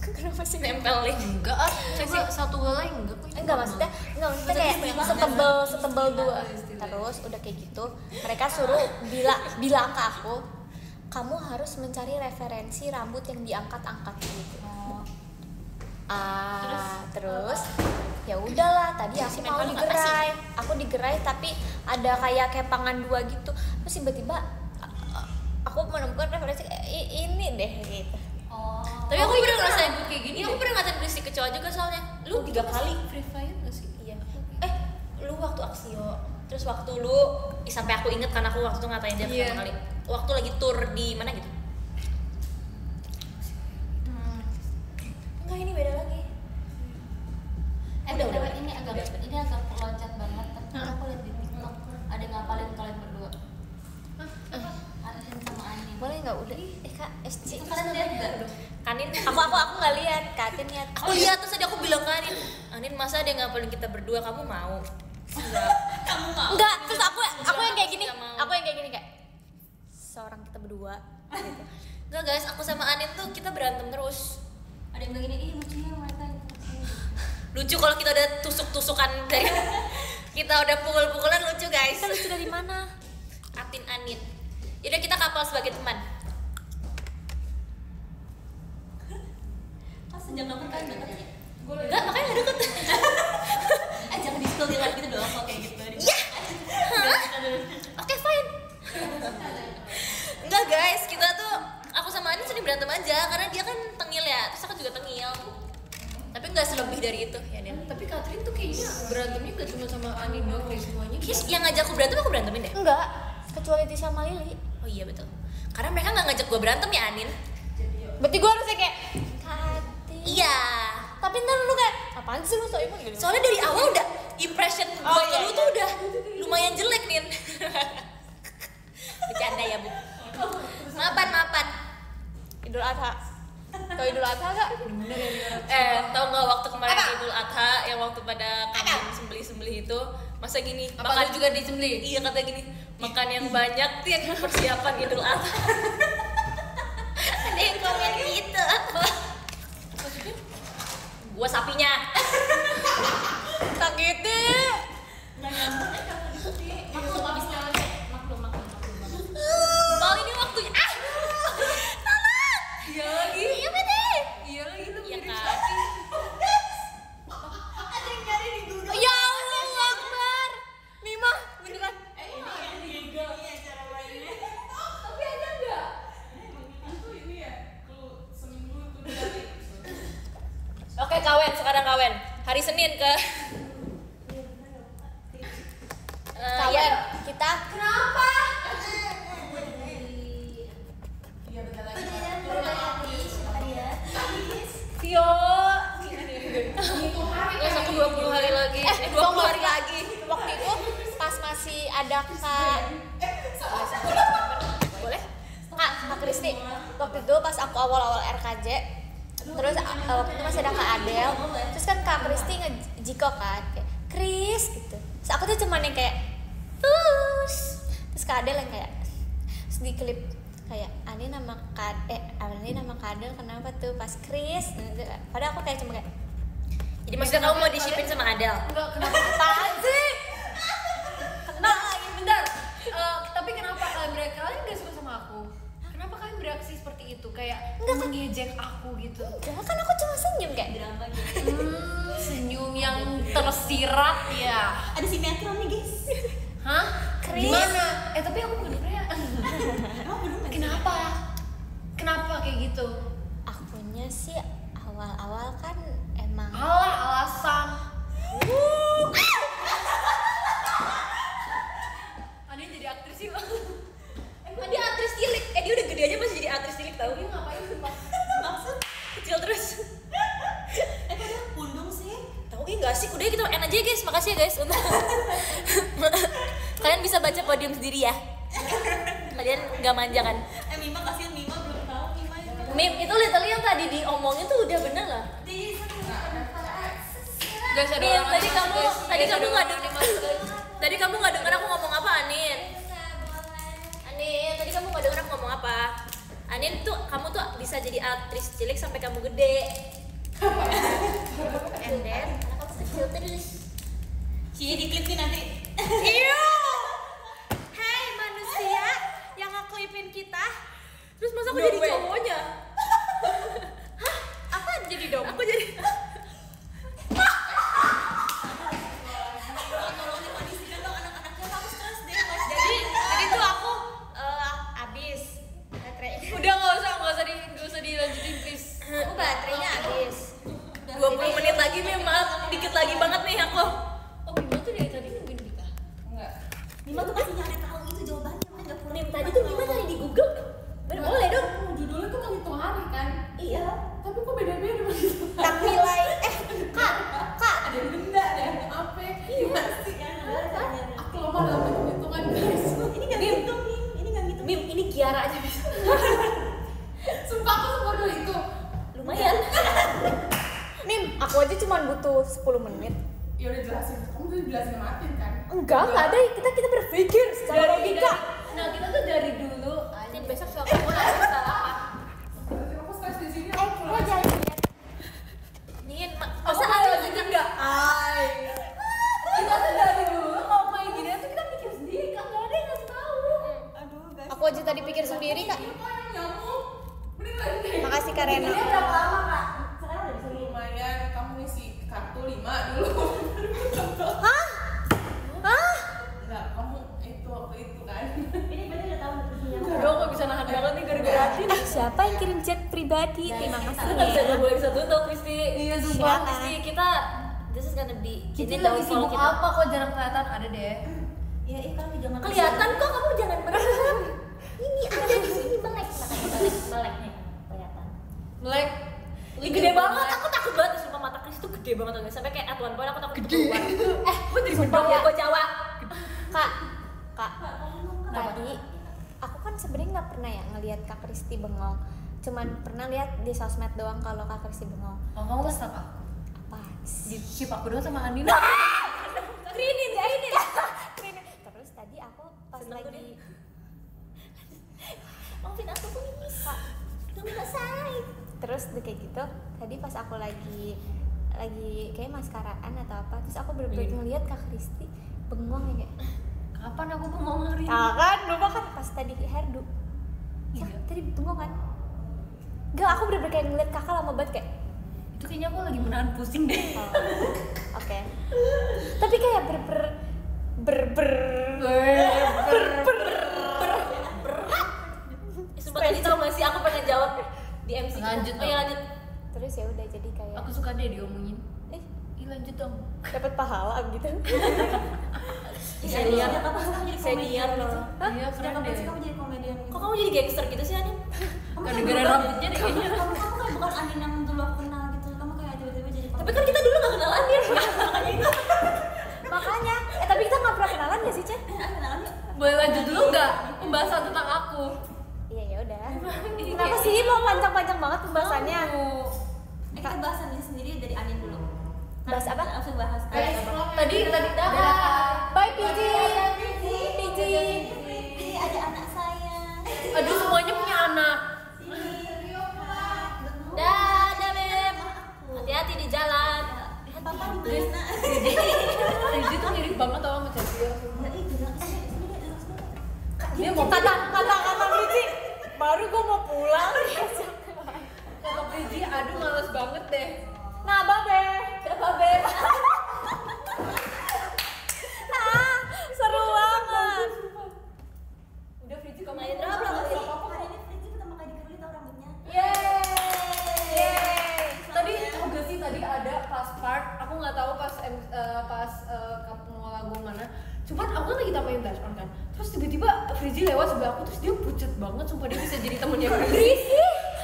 kenapa sih Nempelin. Enggak ah. Coba satu helai enggak kok. maksudnya kayak setebel 2. Terus udah kayak gitu mereka suruh bilang ke aku kamu harus mencari referensi rambut yang diangkat-angkat gitu. Terus ya udahlah tadi aku mau digerai tapi ada kayak kepangan 2 gitu. Terus tiba-tiba aku menemukan referensi ini deh gitu. Oh. Tapi aku pernah ngerasain kayak gini. Aku pernah ngatain berisi kecoa juga soalnya. Lu 3 kali. Free Fire enggak sih? Iya. Lu waktu Aksio. Terus waktu lu sampai aku inget kan aku waktu itu ngatain dia Iya. pertama kali. Waktu lagi tour di mana gitu. Enggak, ini beda lagi. Udah. Ini agak loncat banget. Tapi aku lihat di TikTok ada yang ngapalin kalian berdua. Arin sama Anin. Boleh nggak udah? Kak SC. Itu kalian lihat nggak? Kanin. Aku nggak lihat. Katin lihat. Aku lihat terus tadi aku bilang ke Anin, Anin masa dia ngapalin kita berdua, kamu mau? Kamu mau? Enggak. Terus aku yang kayak gini. Nggak mau. Aku yang kayak gini kayak seorang kita berdua. Gitu. Enggak guys, aku sama Anin tuh kita berantem terus. Ada yang bilang gini, ih lucu ya mereka itu. Lucu kalau kita udah tusuk-tusukan dari kita udah pukul-pukulan lucu guys. Kita lucu dari mana? Atin Anin. Yaudah kita kapal sebagai teman. Sejak kapan kalian deket sih? Enggak, makanya nggak deket. Jangan di spill gitu dong kalau kayak gitu. Ya. Oke, fine. Enggak guys, kita tuh aku sama Anin sering berantem aja karena dia kan tengil ya, terus aku juga tengil. Tapi nggak selebih dari itu ya Nin. Tapi Catherine tuh kayaknya berantemnya gak cuma sama Anin doang deh, semuanya. Terus yang ngajak aku berantem aku berantemin deh. Enggak, kecuali Tisha sama Lili. Oh iya betul. Karena mereka nggak ngajak gue berantem ya Anin. Berarti gue harusnya kayak Kati. Iya. Tapi ntar lu kayak apaan sih lu so imut gitu. Soalnya dari awal udah impression gue ke lu tuh udah lumayan jelek Nin. Bercanda ya Bu. Maafan. Idul Adha. Tau Idul Adha gak? Tau nggak waktu kemarin Idul Adha yang waktu pada kambing sembelih itu masa gini Apa lu juga disembelih? iya kata gini makan yang banyak tuh yang persiapan Idul Adha. Ada yang komen gitu apa? Maksudnya? Gua sapinya. Sakitnya. Maklum abis capek. Maklum. Bal ini waktunya. Tolong. Iya lagi. Iya bener. Iya lagi tuh Iya mirip kan? sapi. Ya Allah Akbar. Mima, beneran. Tapi ada nggak? Itu ini ya, kalau seminggu itu dari. Oke kawen sekarang kawen. Hari Senin ke Kawan, kita kenapa? Iya bentar lagi. Vio. Terus aku 20 hari lagi. 20 hari lagi. Waktu itu pas masih ada Kak Boleh? Kak Kristi. Waktu itu pas aku awal-awal RKJ, terus waktu itu masih ada Kak Adel, terus kan Kak Kristi ngejiko kan kayak Kris gitu. Terus aku tuh cuman yang kayak terus Kak Adel yang kayak terus di klip kayak Ani nama Kak Adel kenapa tuh pas Kris. Padahal aku kayak cuma kayak Jadi maksudnya kamu mau disipin sama Adel? Enggak, kenapa? apaan sih? Nah, bentar. Tapi kenapa kalian gak suka sama aku? Kenapa kalian bereaksi seperti itu? Kayak mengejek aku gitu. Enggak kan aku cuma senyum kayak Drama gitu. Senyum yang tersirat ya. Ada sinetron nih guys. Hah? Kris. Gimana? Tapi aku bukan Korea. Emang belum nggak sih? Kenapa? Kenapa kayak gitu? akunya sih awal-awal kan emang Alah, alasan. Ani jadi aktris sih, Bang. Emang dia aktris cilik. Dia udah gede aja masih jadi aktris cilik tau? Dia ngapain sih, Pak? Maksud? Kecil terus. Kok dia pundung sih? Tahu enggak sih? Udah kita end aja ya guys. Makasih ya guys untuk kalian bisa baca podium sendiri ya. Kalian nggak manja kan? Mima kasihan Mima belum tahu Mima itu. Mim itu literally yang tadi diomongin tuh udah bener lah. Guys, ada Mim, orang tadi masuk, kamu guys. tadi Guys, kamu ada nggak orang denger masuk, guys. tadi kamu nggak denger aku ngomong apa Anin? Anin, tadi kamu nggak denger aku ngomong apa? Anin tuh kamu tuh bisa jadi aktris cilik sampai kamu gede. And then kamu kecil terus. Cie di klip nih nanti. Iyo. Hai manusia yang ngeklipin kita. Terus masa aku jadi cowoknya? Hah? Apa jadi dong? Aku jadi Tolongin kondisikan dong anak-anaknya, kamu stres deh. jadi tuh aku abis baterai. Udah nggak usah dilanjutin, please. Aku baterainya habis. 20 menit lagi nih, maaf dikit lagi banget nih aku. Oh, Bima tuh dari tadi nungguin kita. Enggak. Mima tuh pasti nyari tahu itu jawabannya, makanya nggak pulang. Mim tadi tuh Mima cari di Google. Boleh dong. Judulnya tuh menghitung hari kan. Iya. Tapi kok beda-beda menghitung. tak nilai kak Ada yang benda, ada yang apa? Iya sih. Aku lemah dalam hitung-hitungan guys. Ini nggak ngitung Mim, ini nggak ngitung. Mim ini Kiara aja bisa. Sumpah aku sebodoh itu. Lumayan. Mim aku aja cuma butuh 10 menit Ya udah jelasin. Kamu tuh jelasin sama Atin kan? enggak ada kita berpikir secara logika. Nah, kita tuh dari dulu. Anin besok soal kamu harus salah apa? Berarti aku stres di sini. Lo jangan lihat Nin, Masa masa ada lagi enggak? Kita tuh dari dulu kalau kayak gini tuh kita mikir sendiri kan, nggak ada yang ngasih tahu. Aduh guys. aku aja tadi pikir sendiri kak. Kok yang nyamuk? Beneran deh. Makasih Kak Rena. Sekarang udah bisa lumayan. Kamu ngisi pribadi. Terima Kita kasih. nggak bisa gabung episode untuk Kristi. Iya, sumpah. Sumpah Kristi, kita this is gonna be Kita ini lagi downfall sibuk kita. apa kok jarang kelihatan ada deh. Ya kamu jangan Kelihatan kok, kamu jangan berharap. ini ada di sini melek meleknya kelihatan. Melek. Ih, gede banget, aku takut banget sumpah mata Kristi tuh gede banget guys. Sampai kayak at one point aku takut keluar. Gue jadi Sumpah bedong ya. gue Jawa. Kak, tadi aku kan sebenarnya nggak pernah ya ngelihat Kak Kristi bengong. Cuman pernah lihat di sosmed doang kalau Kak Kristi bengong. Oh, kamu pas apa? Apa? Di ship aku doang sama Andin. Krinin ya ini. Krinin. Terus tadi aku pas Seneng tuh lagi Maafin aku please. Kak, Belum selesai. terus udah kayak gitu. Tadi pas aku lagi kayak maskaraan atau apa, terus aku bener-bener ngeliat Kak Kristi bengong ya kayak. Kapan aku ngomong hari ini? Ah kan, lupa kan pas tadi hairdo. Ya, Iya. tadi bengong kan? Enggak, aku bener-bener kayak ngeliat kakak lama banget kayak. Itu kayaknya aku lagi menahan pusing deh. Oh, oke. Tapi kayak Sumpah tadi tau gak sih aku pengen jawab di MC. Lanjut Oh iya dong. lanjut. terus ya udah jadi kayak Aku suka deh diomongin. eh Ih, lanjut dong. dapat pahala gitu. Senior. Sejak kapan sih kamu jadi Senior komedian? loh. Iya, Sejak keren kapan deh. sih kamu jadi komedian? Kok kamu jadi gangster gitu sih Anin? Gara-gara rambutnya deh kayaknya. Kamu kayak bukan Anin yang dulu aku kenal gitu. Kamu kayak tiba-tiba jadi Tapi kan kita dulu gak kenal Anin. Makanya, tapi kita nggak pernah kenalan ya sih, Cen? kenalan yuk. Boleh lanjut dulu nggak pembahasan tentang aku? Iya ya udah. Kenapa sih mau panjang-panjang banget pembahasannya? Kita bahas Anin sendiri dari Anin dulu. Bahas apa? Langsung bahas. Tadi dah. Bye PJ. PJ. Ini ada anak saya. Aduh, semuanya punya anak. Dadah Beb. Hati-hati di jalan. Papa di mana? Rizky tuh mirip banget tau sama Cecil. Dia mau Kata PJ. Baru gue mau pulang. kata Rizky, aduh males banget deh. Nah, babe. Babe. Ah, seru banget. Udah Rizky kamu Main drama belum sih? Hari ini Fritzi pertama kali dikerli tau rambutnya. Yeay. Tadi tau gak sih tadi ada pas part, aku nggak tahu pas mau lagu mana. Cuman aku kan lagi tambahin blush on kan. Terus tiba-tiba Frizzy lewat sebelah aku terus dia pucet banget, sumpah dia bisa jadi temennya Frizzy.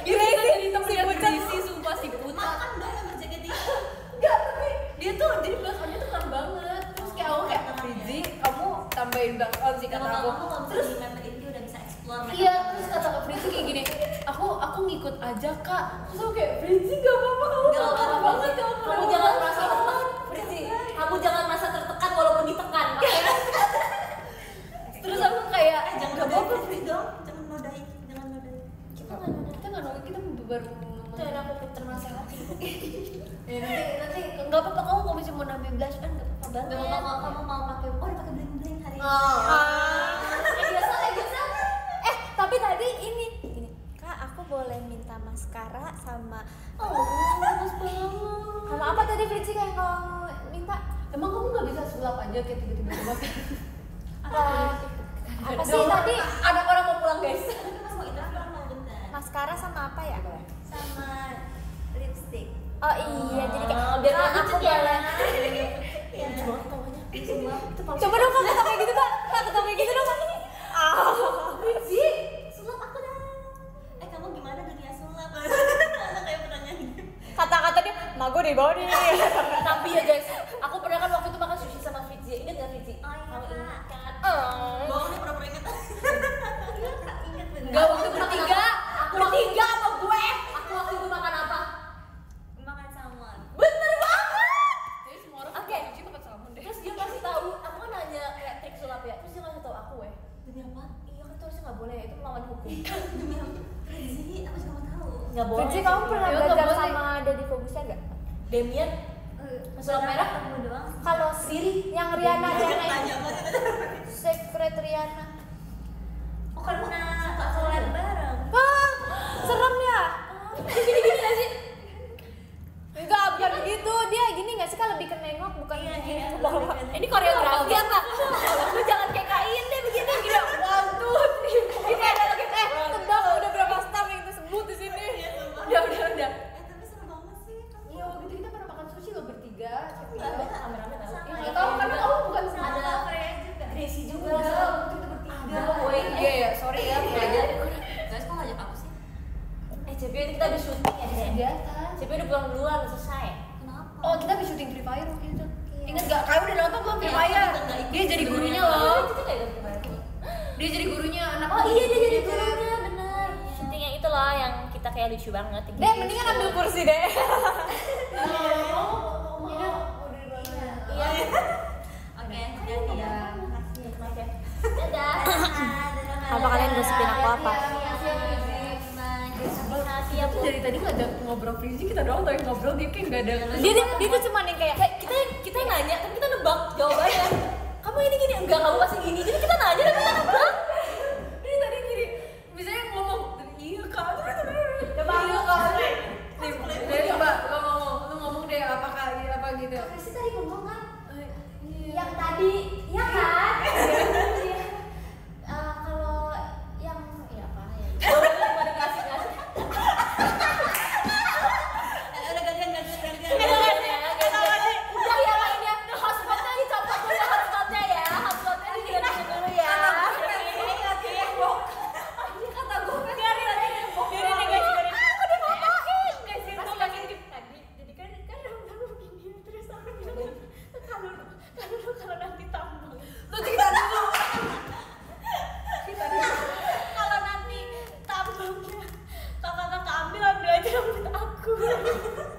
Dia bisa jadi temennya Frizzy, sumpah si pucat. Makan dong yang berjaga dia. Enggak, tapi dia tuh jadi blush on-nya tuh keren banget. Terus kayak aku kayak Frizzy, kamu tambahin blush on sih kata aku. Kamu kalau Terus di member ini udah bisa explore. iya, terus kata Kak Frizzy kayak gini, aku ngikut aja Kak. Terus aku kayak Frizzy gak apa-apa, kamu Gak gak apa-apa apa-apa, banget, Kamu jangan merasa tertekan, Fritzi. Kamu jangan merasa tertekan walaupun ditekan. Oke? Terus aku kayak Jangan gak nodain apa-apa. Fritzi dong. Jangan nodain. Jangan nodain. Kita nggak nunggu, kita baru Itu yang aku pinter nasehati. ya, nanti nggak apa-apa, kamu kalau misalnya mau nambah blush kan nggak apa-apa banget. Gak apa-apa kamu mau pakai. Oh, udah pakai bling bling hari ini. Biasa. Tapi tadi ini gini. Kak, aku boleh minta maskara sama Bagus banget. sama apa tadi Fritzi kayak kamu minta? Emang kamu nggak bisa sulap aja kayak tiba-tiba coba? Apa sih tadi? Ada orang mau pulang guys. Mas mau itu aku mau bentar. Maskara sama apa ya? Sama lipstick. Oh iya, jadi kayak biar Kak, nggak aku pucet ya. boleh. Lucu banget tawanya. Coba dong Kak, kata kayak gitu Kak. Kak, kata kayak gitu dong Kak. Fritzi, sulap aku dah. Kamu gimana dunia sulap? Ada kayak pertanyaan gitu. Kata-kata dia, mago deh bawa nih. Tapi ya guys, aku pernah kan waktu itu makan sushi sama Fitzi. Ingat gak Fitzi? Oh iya, Kamu Kak. ingat kan? Bohong nih pura-pura inget. Ingat bener. Enggak, waktu bertiga. Aku bertiga sama gue. Aku waktu itu makan apa? Makan salmon. Bener banget. Jadi semua orang Oke. cuci makan salmon deh. Terus dia kasih tahu, aku kan nanya kayak trik sulap ya. Terus dia kasih tahu aku Demi apa? iya kan itu harusnya nggak boleh, itu melawan hukum. Demi apa? Fritzi, aku juga mau tahu. Nggak boleh. Fritzi, kamu pernah Ya, nggak belajar boleh. sama Deddy Fogusa nggak? Demian sulap merah? Kamu doang. Kalau Siri. yang Riana Tanya ini, banget. Secret Riana. Oh karena collab bareng. Wah, serem ya? Gini-gini gak sih? Enggak, bukan begitu. Dia gini nggak sih Kak, lebih ke nengok, bukan Iya, gini iya, ke bawah. Ini koreografi apa? Lu jangan kayak kain deh begini gini. One, two, three. Ini ada lagi tebak udah berapa staff yang tersebut di sini. pulang duluan selesai. Kenapa? Oh kita habis syuting Free Fire waktu itu. Ingat gak? Kamu udah nonton belum Free Fire? Dia jadi gurunya loh. Kita nggak ikut kemarin. Dia jadi gurunya anak. Oh iya dia jadi gurunya benar. Syuting yang itu loh yang kita kayak lucu banget. Deh, mendingan ambil kursi deh. Oke, jadi ya. Dadah. Apa kalian gosipin aku apa? Makasih ya Bu. Dari tadi nggak ada ngobrol Frizi, kita doang tapi ngobrol dia kayak nggak ada. Dia tuh cuma yang kayak Kita yang nanya kan kita nebak jawabannya. Kamu ini gini enggak kamu pasti gini. Jadi kita nanya dan kita nebak. Dia tadi gini, misalnya ngomong iya kak, Coba iya aku kak. Nih, coba lu ngomong deh apakah iya apa gitu. Kasih tadi ngomong kan? Iya. Yang tadi, ya kan? Kalau yang ya apa ya? pada kasih. Udah ya lainnya, hotspotnya dicopot dulu hotspotnya ya, hotspotnya diganti dulu ya. Kata gue Biarin guys. Aku dimarahin. Jadi kan aku begini terus aku bilang kalau nanti tambang. lu cerita dulu. Kalau nanti tambangnya kakak ambil aja rambut aku.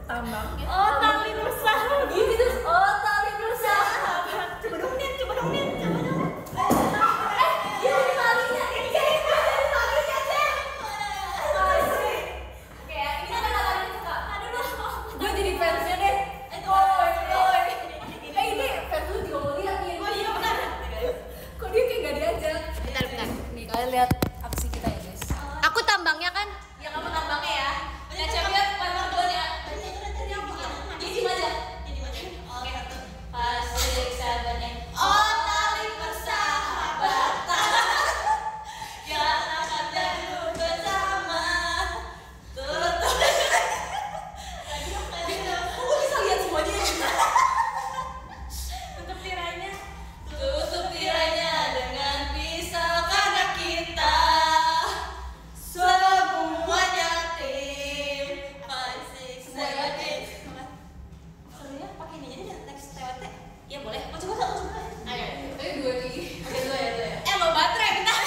Tambangnya. Oh tali bersahabat. Gini terus. Oh tali bersahabat. Coba dong Nin. Jadi talinya, ini jadi talinya deh. Oke ya, ini ada tali suka. Aduh. Gue jadi fansnya deh. Ini fans lu juga mau lihat nih. Oh iya benar. Kok dia kayak gak diajak? Bentar. Nih kalian lihat aksi kita ya guys. Aku tambangnya kan Ya kamu tambangnya ya. Ya coba lempar duluan ya. Jadi aja. Oke. Pas 6, 7, 8. Oh tali persahabatan. Yang akan terus bersama. Tutup. Aku bisa lihat semuanya. Tutup tirainya dengan pisau karena kita semuanya tim 5, 6, 7. Serunya pakai ini jadi next TWT. Ya boleh. Mau coba. Ayo. Tapi gue nih. Oke dulu ya. Mau baterai bentar.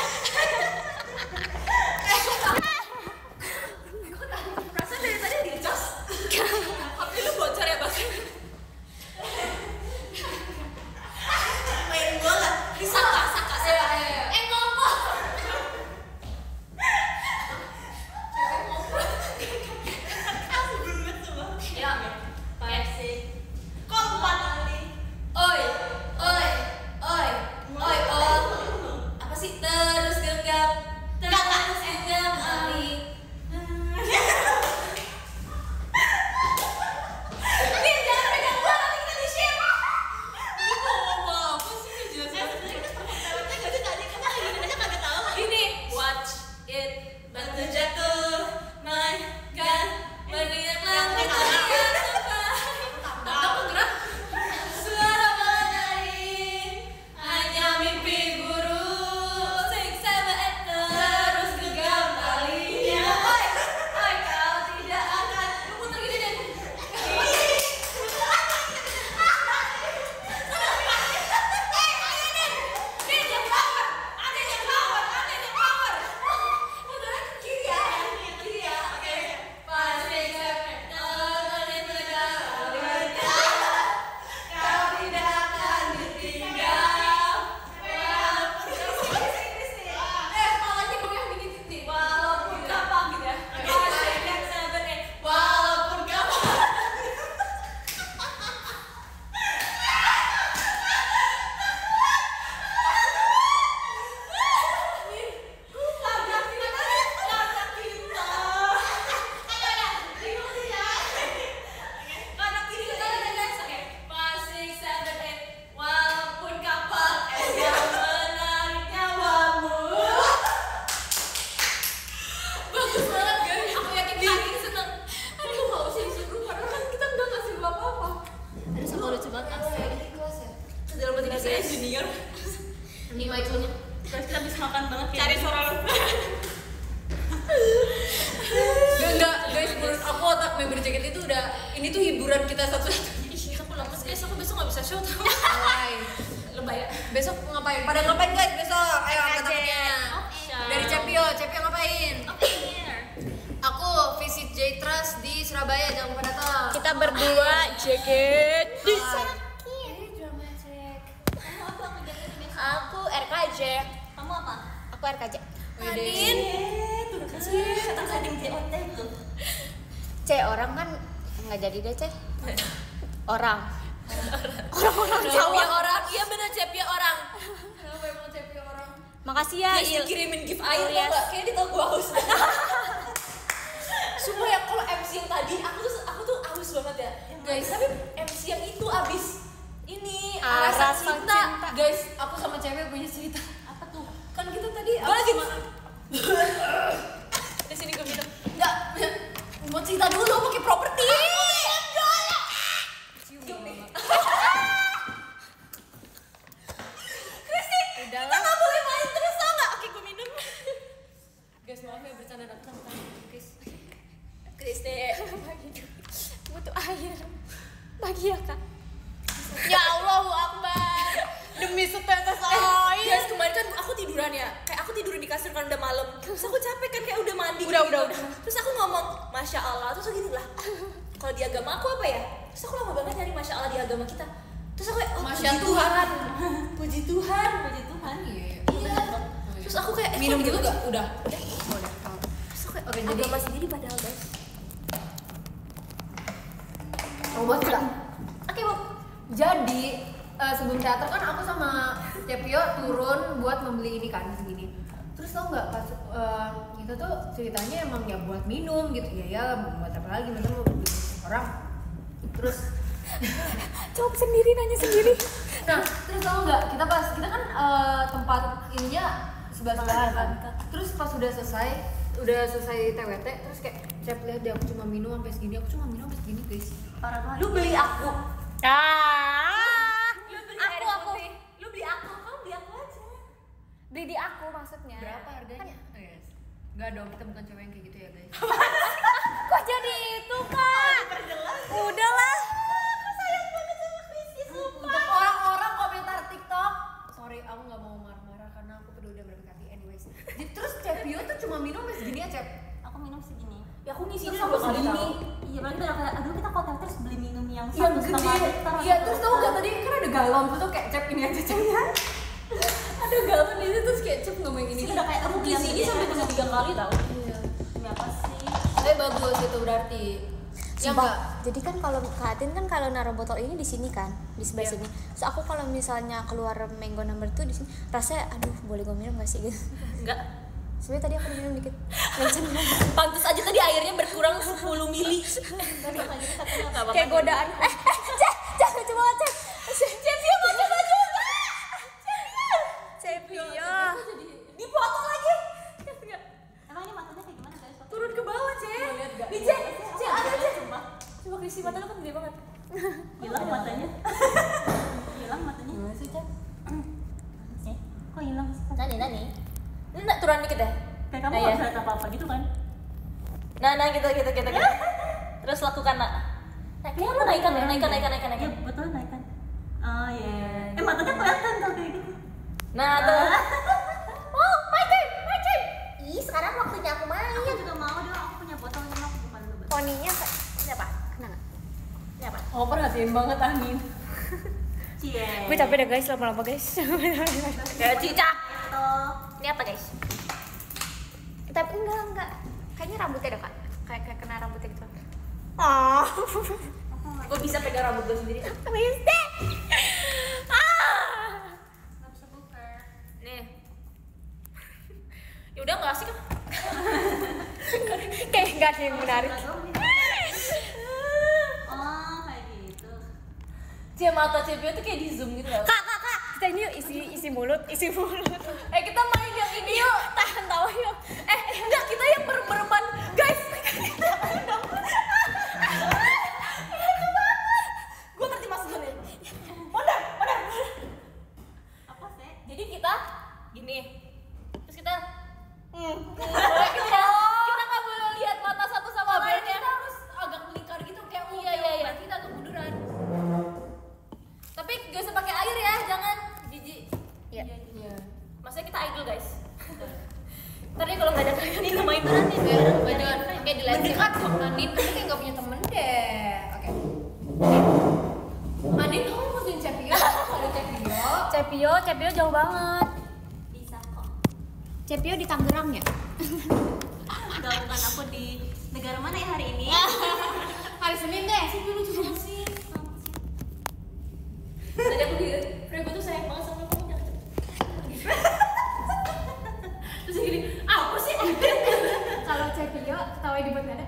Perasaan dari tadi dia jos. HP lu bocor ya Bang? Main bola. Saka. Ngomong. Aku berungut semua. Ya. 5, 6. Kompak kali. Oi. Apa sih? Terus genggam Ali. Ini jangan pegang gua nanti kita di share. Ini ngomong apa sih ngejelasin? Sebenarnya kita pernah lewatnya nggak sih tadi? Karena lagi aja kagak tahu. Ini watch it batu jatuh, my god, beriak langit beriak sampai. Aku gerak. Suara menari, hanya mimpi buruk. 6, 7, 8 terus genggam talinya. Oi, kau tidak akan. Lu putar gini deh. Walaupun kapan. Walaupun kapal es yang menarik nyawamu. Bagus banget guys. Aku yakin kalian seneng. Aduh nggak usah disuruh padahal kan kita nggak ngasih apa-apa. Aduh sama lucu banget asli. Sudah lama tidak saya junior. Ini Michaelnya. Terus kita habis makan banget. Cari suara lu. Enggak guys, menurut aku otak member jacket itu udah Ini tuh hiburan kita satu-satunya. Iya, aku lemes guys, aku besok nggak bisa show tau. Lebay ya. Besok ngapain? Pada ngapain guys besok? Ayo angkat tangannya. Dari Cepio ngapain? Aku visit J Trust di Surabaya, jangan lupa datang. Kita berdua jaket di Aku RKJ. Kamu apa? Aku RKJ. Anin. Terkadang JOT itu. C orang kan nggak jadi deh C. Orang. Orang-orang Cepia orang. Iya benar Cepia orang. Kenapa emang Cepia orang? Makasih ya Guys, Il. dikirimin gift air tau Yes. nggak? Kayak di tau gua haus. Sumpah ya kalau MC yang tadi aku tuh haus banget ya. Guys, tapi MC yang itu abis ini rasa cinta. Guys, aku sama cewek punya cerita. Apa tuh? Kan kita tadi Gua lagi di sini gue minum. enggak mau cerita dulu pakai properti. Udahlah. Nggak boleh main terus tau nggak? Oke, gue minum. Guys, maaf ya bercanda datang. Chris deh. Butuh air. Bagi ya kak. Ya Allahu Akbar. Demi setetes air. Guys, kemarin kan aku tiduran ya. Kayak aku tiduran di kasur kan udah malam. Terus aku capek kan kayak udah mandi. Udah. Terus aku ngomong, Masya Allah. Terus aku gini lah. Kalau di agama aku apa ya? Terus aku lama banget nyari Masya Allah di agama kita. Terus aku kayak, oh, Masya puji Tuhan. Puji Tuhan. Puji Tuhan. Iya. Terus aku kayak, minum dulu gak? Udah. Boleh. Terus aku kayak, oke jadi Agama sendiri padahal guys. mau buat nggak? Oke bu. Jadi sebelum teater kan aku sama Cepio turun buat membeli ini kan segini. Terus tau nggak pas kita tuh ceritanya emang ya buat minum gitu ya mau buat apa lagi masa mau beli orang. Terus Jawab sendiri, nanya sendiri. nah terus tau nggak kita kan tempat ininya sebelah-sebelahan kan. Terus pas udah selesai TWT terus kayak Cep lihat deh aku cuma minum sampai segini guys. Parah banget. Lu beli aku. Aku. Lu beli aku, kamu beli aku aja. Beli di aku maksudnya. Berapa harganya? Yes. Enggak dong, kita bukan cewek yang kayak gitu ya guys. Kok jadi itu kak? Udahlah. Untuk orang-orang komentar TikTok, sorry aku nggak mau marah-marah karena aku peduli berapa kali anyways. Jadi, terus Cepio tuh cuma minum segini ya Cep? Aku minum segini. Ya aku ngisinya Terus dua aku kali segini. tau. Iya, berarti udah kayak aduh kita hotel terus beli minum yang Yang 1,5 gede. liter. Iya terus tau nggak tadi kan ada galon tuh kayak Cep ini aja Cep ya. Ada galon di situ terus kayak Cep ngomong ini. Udah kayak Aku di sini sampai cuma 3 kali tau. Iya. Demi apa sih? Tapi bagus itu berarti. Ya Sumpah. enggak. Jadi kan kalau Kak Atin kan kalau naruh botol ini di sini kan, di sebelah Iya. sini. So aku kalau misalnya keluar mango number 2 di sini, rasanya aduh boleh gue minum gak sih gitu. Enggak. Sebenarnya tadi aku minum dikit. Mention Pantes aja tadi airnya berkurang 10 mili. kayak godaan. Jangan coba Cep. Cepio mau coba juga. Cepio. Di foto lagi. Emang ini matanya kayak gimana guys? Turun ke bawah, Cek. Di Cek. Cek ada Cek. Coba Krisi mata lu kan gede banget. Hilang matanya. Hilang matanya. Gimana sih, Cek? Kok hilang sih? Nani. Ini nak turun dikit ya? Kayak kamu Nah, nggak ya. bisa lihat apa-apa gitu kan? Nah, gitu. Terus lakukan, Nak. Nah, kayaknya lu naikkan. Iya betul naikkan. Oh iya. Matanya kelihatan kalau kayak gitu. Nah, tuh. Oh, my turn. Ih, sekarang waktunya aku main. Aku juga mau dong. Aku punya botol ini aku bukan dulu. Poninya siapa? Kena nggak? Ini apa? Oh, perhatiin banget Anin. Cie. Gue capek deh guys, lama-lama guys. Ya, cicak. Itu. Ini apa guys? Tapi enggak. Kayaknya rambutnya deh kak. Kayak kena rambutnya gitu. Oh. Gue bisa pegang rambut gue sendiri. Bisa. Nggak bisa buka. Nih. Ya udah enggak asik kan? Kayak enggak ada yang menarik. Oh kayak gitu. Cia mata Cepio tuh kayak di zoom gitu loh. Kak. Kita ini yuk isi mulut. Kita main yang ini yuk. Tahan tawa yuk. Enggak, kita yang berempat. Guys. Gue ngerti maksudnya nih. Mondar. Apa sih? Jadi kita gini. Terus kita kita nggak boleh lihat mata satu sama lain ya. Kita harus agak melingkar gitu kayak iya Andin kamu kayak nggak punya temen deh. Oke. Andin kamu musuhin Cepio? Ada Cepio. Cepio jauh banget. Bisa kok. Cepio di Tangerang ya? Enggak, bukan aku di negara mana ya hari ini? Hari Senin deh. Cepio lucu banget sih. Tadi aku di Frey, gue tuh sayang banget sama kamu, jangan terus gini, apa sih? Kalau Cepio ketawa di buat nada.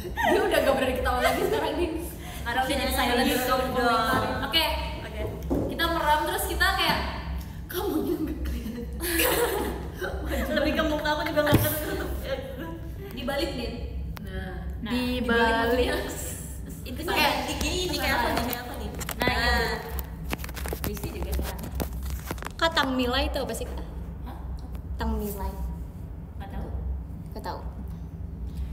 Dia udah gak berani ketawa lagi sekarang nih. Karena udah jadi Saya saya lagi gitu dong. dong. Oke, kita meram terus kita kayak kamu yang gak kelihatan. Lebih ke muka aku juga nggak ketutup. Dibalik nih. Nah, Dibalik. maksudnya Itu kayak ini kayak apa nih? Kayak apa nih? Nah, iya. Visi juga kan. Kak Tang Milai itu apa sih Kak? Hah? Tang Milai. Nggak tahu. Gak tahu.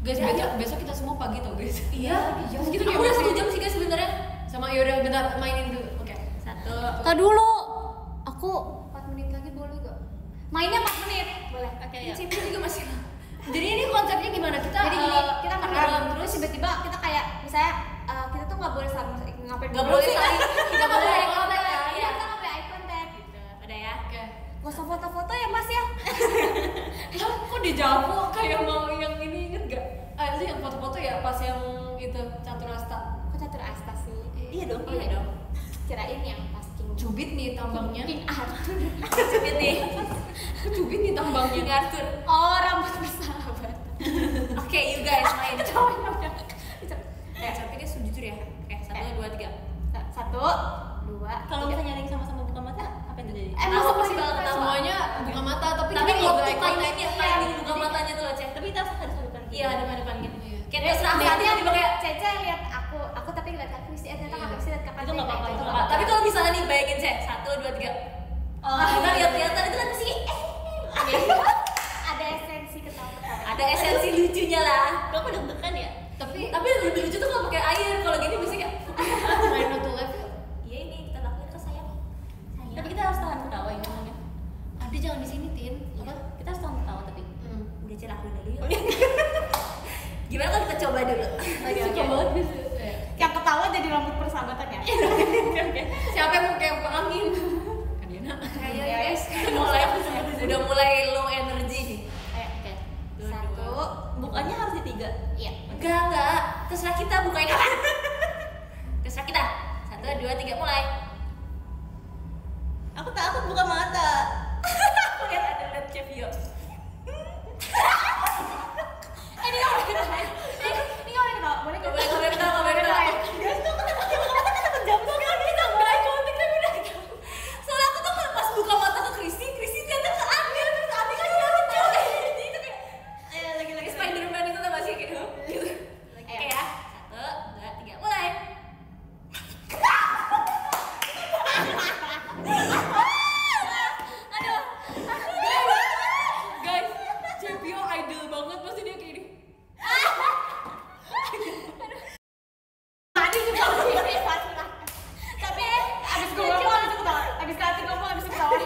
Guys, besok kita semua pagi tau guys. Iya. Terus gitu aku udah 1 jam sih guys sebenarnya. Sama yaudah bentar mainin dulu. Oke. 1. Tadi dulu. Aku 4 menit lagi boleh gak? Mainnya 4 menit. Boleh. Oke, ya. Cepio juga masih. Jadi ini konsepnya gimana? Kita Jadi gini, kita meram meram terus tiba-tiba kita kayak misalnya kita tuh nggak boleh sama ngapain Nggak boleh saling. kita nggak boleh eye contact. Iya. Iya, kita nggak boleh eye contact gitu. Udah ya. Oke. Gak usah foto-foto ya Mas ya. Kok dijawab kayak mau yang ini inget gak? Ah itu yang foto-foto ya pas yang itu catur asta. Kok catur asta sih? Iya dong. Iya dong. Kirain yang pas King Cubit nih tambangnya. King Arthur. Cepet nih. Cubit nih tambangnya. King Arthur. Oh, rambut bersahabat. Oke, you guys main. Tapi dia jujur ya. Oke, 1, 2, 3. 1, 2. Kalau misalnya ada yang sama-sama buka mata, apa yang terjadi? Masa pasti bakal Semuanya ketawa. buka mata tapi Tapi kita kalau nggak timingnya, berani. timing buka matanya tuh loh, Cek. Tapi kita harus depan. Iya, depan gitu. Kayak terserah saat itu dipakai. Cece lihat aku tapi lihat Kak Kristi, ternyata Kak Kristi lihat Kak Itu nggak apa-apa, itu nggak apa-apa. apa-apa. Tapi kalau misalnya nih bayangin Cek, 1, 2, 3. Oh, kita lihat-lihatan itu kan pasti Ada esensi ketawa-ketawa. ada esensi lucunya lah. Kamu deg-degan ya? Tapi Lebih lucu tuh kalau pakai air. Kalau gini biasanya kayak try not to laugh yuk. iya ini kita lakuin ke sayang. Tapi kita harus tahan ketawa ya ngomongnya. Adi jangan di sini, Tin. Apa? Kita harus tahan ketawa tapi. Hmm. Udah Cek lakuin dulu yuk. Gimana kalau kita coba dulu? Suka banget gitu. Yang ketawa jadi rambut persahabatan ya. Siapa yang mau kayak angin? Kadena. Ayo Ya, guys, mulai udah mulai low energy nih. Ayo, oke. Dua, 1. Bukanya harus di 3. Iya. Enggak. Terserah kita bukain kapan. Terserah kita. 1, 2, 3 mulai. Aku takut buka mata. Aku lihat Cepio. Ini nggak boleh ketawa. Ini nggak boleh ketawa. Boleh Gak boleh ketawa, gak boleh ketawa. Guys, tuh kenapa jam sekali kita nggak kontak tapi udah jam. Soalnya aku tuh pas buka mata ke Kristi ternyata ke Amir terus Amir kan lucu. Itu kayak, ayo lagi Spiderman itu tuh masih gitu. Oke ya, 1, 2, 3 mulai. Aduh, Guys, Cepio idol banget pasti dia kayak gini. Tadi juga tapi abis gue ngomong abis itu ketawa. Abis Kati ngomong abis itu ketawa.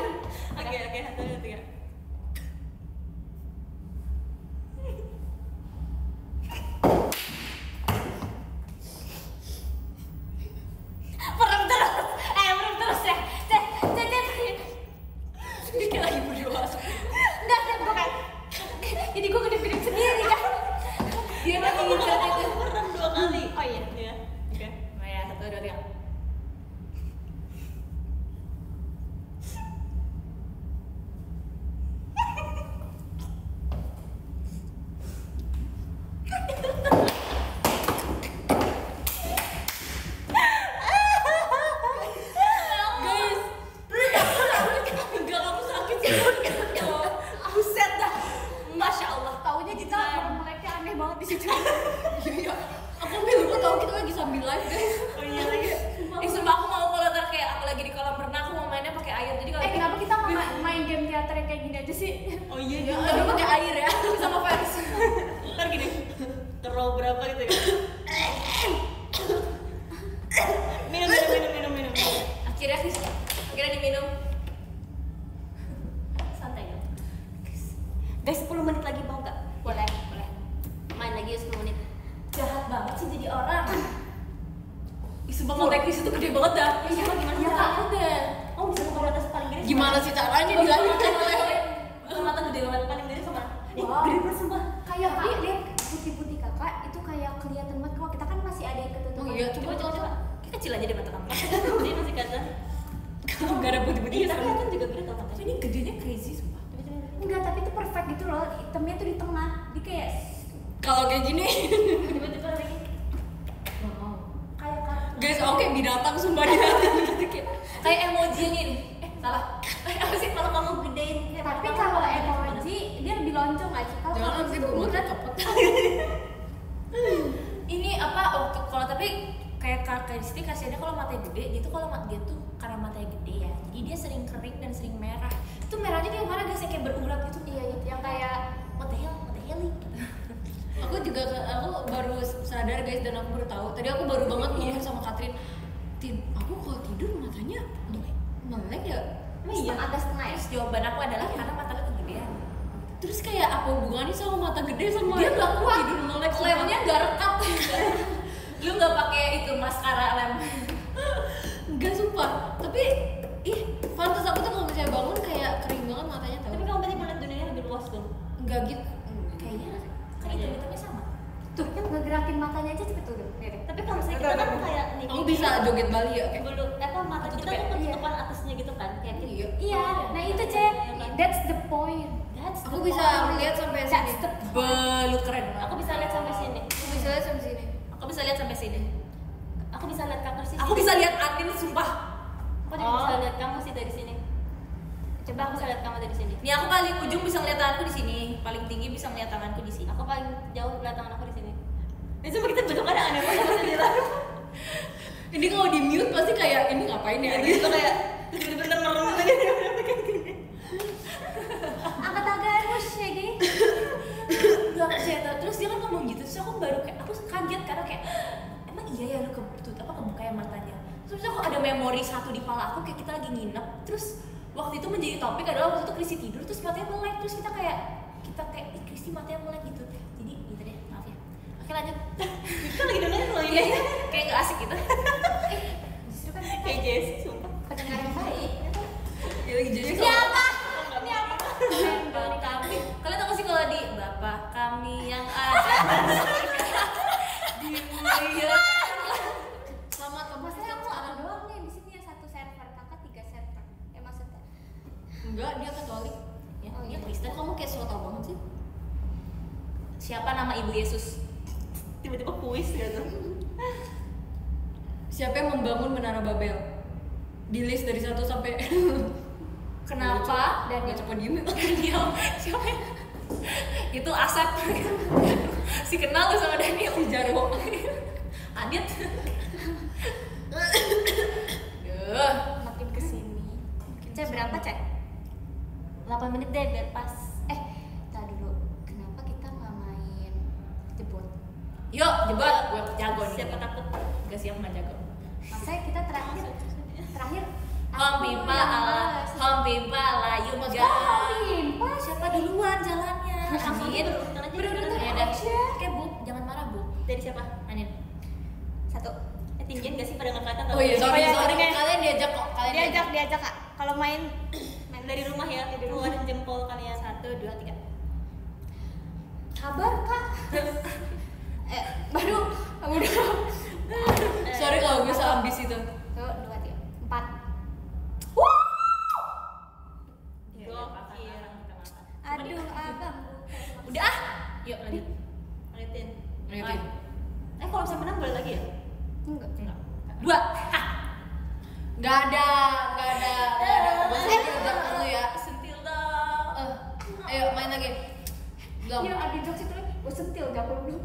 Oke, 1, 2, 3. Merem terus ya. Cece. Dia kayak lagi berdoa. Enggak, gue kayak jadi gue kedip-kedip sendiri kan. Dia lagi ngincer itu. Merem 2 kali. Oh iya. Iya. Oke. Nah ya, 1, 2, 3. Guys, enggak kamu sakit sih. Buset dah. Masya Allah. Taunya kita mereka aneh banget di situ. Iya. Aku ambil lupa tahu kita lagi sambil live guys. Oh iya lagi. Sumpah mata Chris itu gede banget dah. Iya, Gimana iya, caranya? Kak, udah. Kamu bisa buka mata paling gede? Gimana sih caranya dilanjutkan oleh Buka mata gede banget paling gede sama. Wow. Gede banget sumpah. Kayak Kak, lihat putih-putih kakak itu kayak kelihatan banget kalau kita kan masih ada yang ketutupan. Oh iya, Coba. Kayak kecil aja deh mata kamu. Dia masih kelihatan. Kamu gak ada putih-putih ya? Tapi kelihatan juga gede tau matanya. ini gedenya crazy sumpah. Enggak, tapi itu perfect gitu loh. Hitamnya tuh di tengah. Dia kayak Kalau kayak gini Tiba-tiba lagi. wow. Kayak kartun. guys, oke binatang sumpah dia gitu kayak Kayak emoji nih. Salah. Apa sih kalau kamu gedein? Tapi kalau emoji dia lebih lonjong nggak sih? Kalau jangan kamu nanti gue mau bulat, copot. Ini apa waktu kalau tapi kayak karakteristik kasihannya kalau matanya gede, dia tuh kalau dia tuh karena matanya gede ya, jadi dia sering kering dan sering merah. Itu merahnya dia mana guys, kayak berurat gitu. iya itu yang kayak Mata heli. Aku juga aku baru sadar guys, dan aku baru tahu tadi aku baru banget ngomong sama Katrin, aku kalau tidur matanya melek ya. Iya. agak setengah ya. Terus jawaban aku adalah karena mata lu kegedean. Terus kayak apa hubungannya sama mata gede sama Dia nggak kuat. tidur melek? Lemnya nggak rekat. Lu nggak pakai itu maskara lem. Enggak sumpah, tapi pantas aku tuh kalau misalnya bangun kayak kering banget matanya tau. Tapi kamu berarti melihat dunianya lebih luas dong. Enggak gitu. Kayaknya kan hitam-hitamnya sama. Tuh kan ngegerakin matanya aja cepet tuh. Lihat deh. Tapi kalau misalnya kita kan kayak nih. Kamu bisa joget Bali ya kayak Bulu, apa mata kita Tutup ya? kan ketutupan atasnya gitu kan, kayak gitu. Iya. Iya, nah itu cek. That's the point. That's Aku the bisa point. melihat sampai sini. That's the Belu keren. Aku bisa lihat sampai sini. Aku bisa lihat sampai sini. Aku bisa lihat sampai sini. Aku bisa lihat kakak sih. Aku bisa lihat Atin sumpah. Aku juga bisa lihat kamu sih dari sini. Coba aku bisa lihat kamu dari sini. Nih aku paling ujung bisa ngeliat tanganku di sini, paling tinggi bisa ngeliat tanganku di sini. Aku paling jauh lihat tangan aku di sini. Ini cuma kita bentukannya aneh banget di dalam. Ini kalau di mute pasti kayak ini ngapain ya? Gitu kayak bener-bener merem kayak gini. Angkat tangan, push kayak gini. Gak cerita. Terus dia kan ngomong gitu, terus aku baru kayak aku kaget karena kayak emang iya ya lu kebuka ya matanya. Terus aku ada memori satu di kepala aku kayak kita lagi nginep, terus waktu itu menjadi topik adalah waktu itu Kristi tidur terus matanya melek, terus kita kayak ih Kristi matanya melek gitu. Jadi gitu deh, maaf ya. Oke lanjut. Kita lagi dengerin loh ini. Kayak gak asik gitu. Justru kan Kayak Jessie sumpah. pendengar yang baik. Dia lagi jadi Siapa? Ini apa? Bapak kami. Kalian tahu gak sih kalau di Bapak kami yang ada dimuliakan. selamat kamu Maksudnya aku ada doang nih di sini yang satu server, kakak 3 server. Ya maksudnya. Enggak, dia Katolik. Ya, Oh, dia iya. Kristen. Kok kamu kayak soto banget sih? Siapa nama Ibu Yesus? Tiba-tiba kuis gitu. Siapa yang membangun Menara Babel? Di list dari 1 sampai Kenapa? dan dia coba diem. Daniel. Siapa ya? Itu Asep. Si kenal lu sama Daniel. Si Jarwo. Adit. Duh. Makin kesini. Cek berapa cek? 8 menit deh biar pas. Tadi dulu. Kenapa kita nggak main jebot? Yuk, jebot. Gue jago nih. Siapa takut? Gak siap nggak jago. Makanya kita terakhir Hom pipa ala, hom pipa ala, yuk Mas, ga. pimpa. Siapa duluan jalannya? Anin. Berurutan Ya udah. aja. Oke bu, jangan marah bu. Dari siapa? Anin. 1. Tinggian gak sih pada nggak kelihatan? Oh iya, sorry, Iya, sorry. iya. Kalian diajak kok. Kalian Diajak kak. Kalau main Main dari rumah ya, keluarin jempol kalian. 1, 2, 3. kabar kak. Baru udah. Sorry kalau gue seambis itu. 1, 2, 3, 4. Aduh abang. Udah ah. Yuk lanjut. Lanjutin. Lanjutin. Kalau bisa menang boleh lagi ya? Enggak. 2. Gak ada. Maksudnya diajak dulu ya. Sentil dong. Ayo main lagi. Belum. Iya ada jokes itu. Gue sentil jago dulu.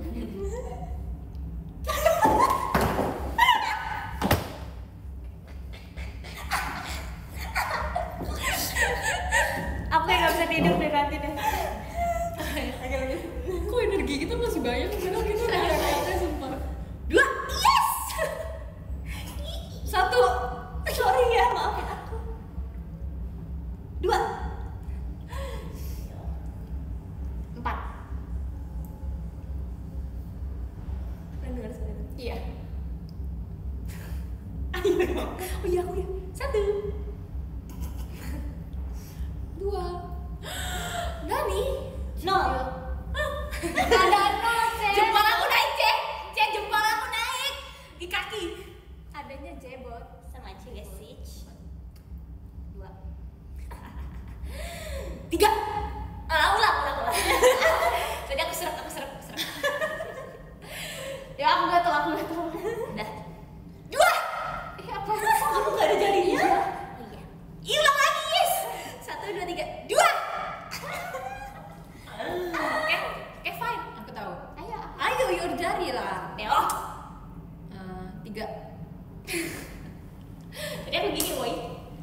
Aku yang nggak bisa tidur deh nanti deh. Kok energi kita masih banyak? Padahal kita udah rehat sumpah. 2. Yes. 1. Sorry ya, maafin aku. 2. 4. Oh iya aku ya. 1 2 Nani? No. Ada nol, Cek. Jempol aku naik, Cek. Cek, jempol aku naik. Di kaki. Adanya jebot. Sama aja guys sih. 2 3 Ulang. Tadi aku serap. Ya aku gatel. Udah. 2 apa? Kamu gak ada jarinya? Iya. Ulang lagi, yes. 1 2 3 2 Oke, fine. Aku tahu. Ayo, your jari lah. Neo. 3 Tadi aku gini, woi.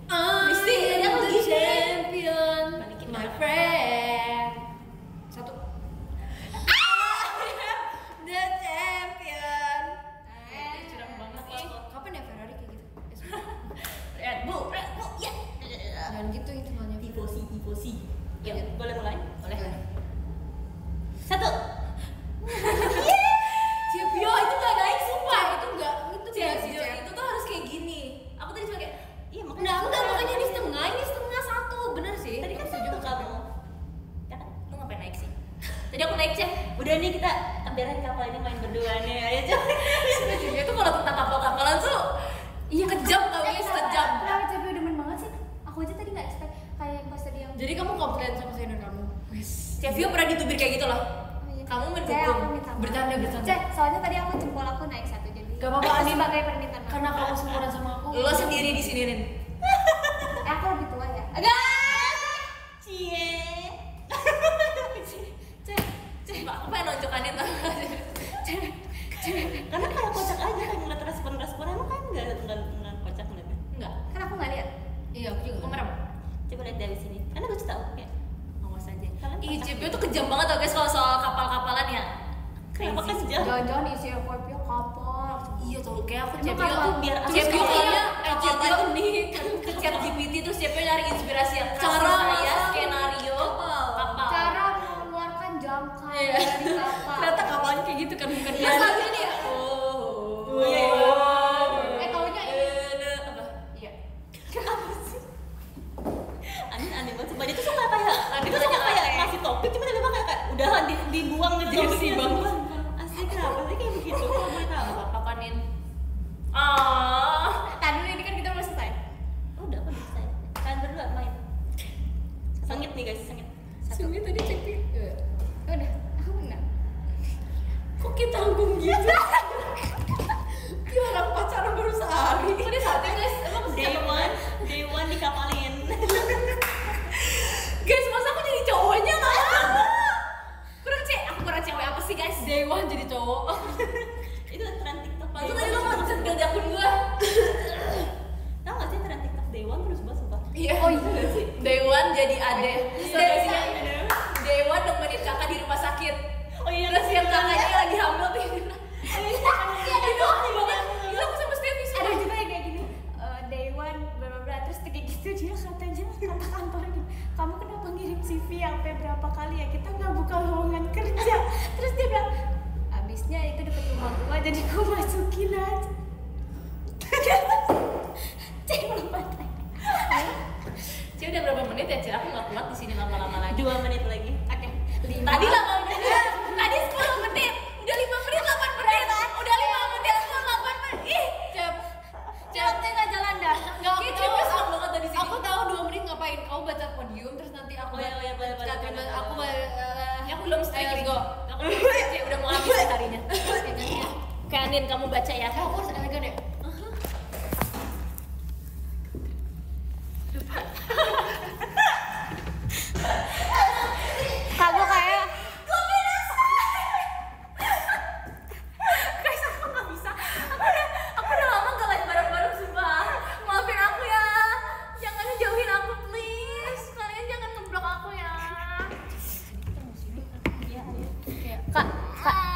Kristi, tadi aku gini. champion, Balikin my dulu. friend. 1 The champion. Curang banget Ih, lo. kapan ya Ferrari kayak gitu? Red Bull, ya. Jangan gitu hitungannya. Tifosi. Iya. Yuk, boleh mulai? Boleh. 1. Cepio itu gak naik sumpah. Itu gak sih, Cepio Cep. itu tuh harus kayak gini. Aku tadi cuma kayak, Iya, Enggak, makanya ini setengah 1. Bener sih. Tadi kan Setuju satu sama kamu. Cepio. Ya kan? lu ngapain naik sih? Tadi aku naik, Cek. Udah nih kita biarin kapal ini main berdua nih. Ayo coba. Cepio itu kalau tentang kapal-kapalan tuh iya kejam tau guys, kejam. Kenapa Cepio demen banget sih? Aku aja tadi gak expect kayak yang pas tadi yang Jadi kamu komplain sama senior kamu? Cepio pernah ditubir kayak gitu loh. Kamu Cek, aku mendukung. minta maaf. Bercanda. Cek, soalnya tadi aku jempol aku naik 1 jadi Gak apa-apa, itu Anin. sebagai permintaan maaf. Karena kamu seumuran sama aku. Lo sendiri di sini, Rin. Aku lebih tua ya. Agak. Cie. Cek, aku pengen nonjokanin tau. Karena kayak kocak aja kayak ngeliat respon emang kan nggak kocak ngeliatnya. Enggak. Kan aku nggak lihat. Iya, aku juga. Aku merem. Coba lihat dari sini. Karena gue tahu kayak Awas aja. Kalian Ih, kocak. Cepio tuh kejam banget tau guys kalau soal kapal-kapalan ya. kenapa kan jauh? Jangan-jangan isi Scorpio kapal. Iya tuh, kayak aku Emang Cepio kapal? tuh biar Cepio aku kayaknya kapal Cepio batu nih ke chat GPT terus Cepio nyari inspirasi yang Cara kasih saya masak skenario kapal. Cara mengeluarkan jangkar Iya. dari kapal. Ternyata kapalnya kayak gitu kan, bukan dia. Masalahnya nih ya. Oh. Iya. Taunya ini. Apa? Iya. Aneh banget. Sumpah dia tuh suka kayak dia tuh suka kayak ngasih topik cuma tiba-tiba kayak udahan dibuang aja. Jersey banget. Asli kenapa sih kayak begitu? Kalau boleh tahu. Papanin. Tadi dulu ini kan kita belum selesai. Udah aku bisa. Kalian berdua main. Sengit nih guys, sengit. Sumi tadi cek nih. Udah, aku menang. Kok kita tanggung gitu? Kayak orang pacaran baru sehari. Kok dia satu guys? Emang Day one dikapalin. guys, masa aku jadi cowoknya nggak? Aku kurang cewek apa sih guys? Day one jadi cowok. Itu tren TikTok. Masa tadi lo mau ngechat ganti akun gua? Tahu nggak sih tren TikTok Day one terus banget sumpah. Iya. Oh iya. Day one jadi ade. Day one nemenin kakak di rumah sakit. Oh iya, Terus yang kakaknya lagi hamil tuh. Iya, itu aneh banget. Itu aku sama Steffi sih. Ada juga yang kayak gini. Day one bla bla bla terus kayak gitu dia katanya kata kantornya kamu kenapa ngirim CV sampai berapa kali ya kita nggak buka lowongan kerja terus dia bilang abisnya itu deket rumah gua jadi gua masukin aja. Cek belum patah. Cie udah berapa menit ya, Cie? Aku nggak kuat di sini lama-lama lagi. 2 menit lagi. Oke. Tadi 8 menit. Tadi 10 menit. Udah 5 menit 8 menit. Udah 5 menit 8 menit. Ih, Cep. Waktu nggak jalan dah. Nggak, aku Cie, tahu. Cepio seneng banget dari sini. Aku tahu 2 menit ngapain. Kamu baca podium terus nanti aku. Oh iya, boleh. Aku Ya, aku belum strike let's ini. go. Aku belum strike, Cie. Udah mau habis harinya. Oke, Anin, kamu baca ya. Aku harus elegan ya. Kamu kayak Guys, aku nggak bisa. Aku udah lama nggak live bareng-bareng sumpah. Maafin aku ya. Jangan jauhin aku please. Kalian jangan ngeblok aku ya. Kak,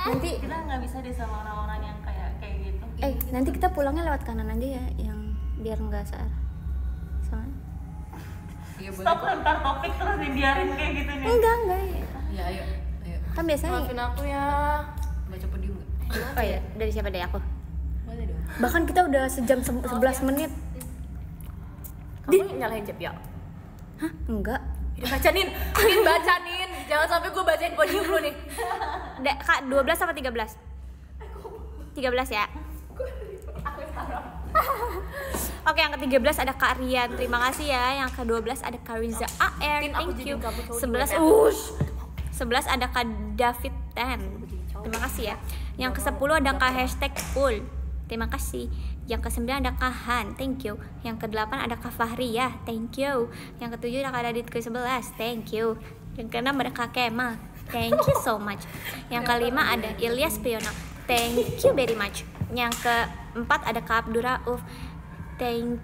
nanti Kita nggak bisa deh sama orang-orang yang kayak gitu. nanti kita pulangnya lewat kanan aja ya, yang biar nggak searah. Soalnya Iya boleh. Stop lempar topik terus dibiarin kayak gitu nih. enggak Ya ayo. kan biasanya Maafin aku ya. Baca podium nggak? oh ya dari siapa deh aku Boleh dong. Bahkan kita udah sejam 11 menit. Kamu nyalahin Cep ya? Hah? Enggak. Udah bacanin, bacanin. Jangan sampai gue bacain podium lu nih. Kak, 12 apa 13? 13 ya. Oke, yang ke-13 ada Kak Rian. Terima kasih ya. Yang ke-12 ada Kak Riza AR. Tin, aku Thank jadi you. gabut sama 11 dia. 11 ada Kak David Ten. Terima kasih ya. Yang ke-10 ada Kak hashtag full. Terima kasih. Yang ke-9 ada Kak Han. Thank you. Yang ke-8 ada Kak Fahri ya. Thank you. Yang ke-7 ada Kak Radit ke-11. Thank you. Yang ke-6 ada Kak Kemal. Thank you so much. Yang ke-5 ada Ilyas Priyono. Thank you very much. Yang ke-4 ada Kak Abdurrauf. Thank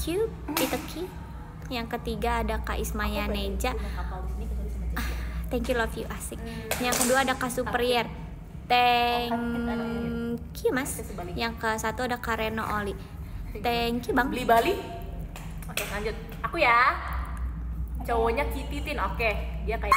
you Piteki. Yang ke-3 ada Kak Ismaya Neja. Thank you, love you, asik. Yang kedua ada Kak Superior. Thank you mas. Yang ke-1 ada Kak Reno Oli. Thank you bang. Beli Bali. Oke, lanjut. Aku ya. Cowoknya Kititin. Oke, dia kayak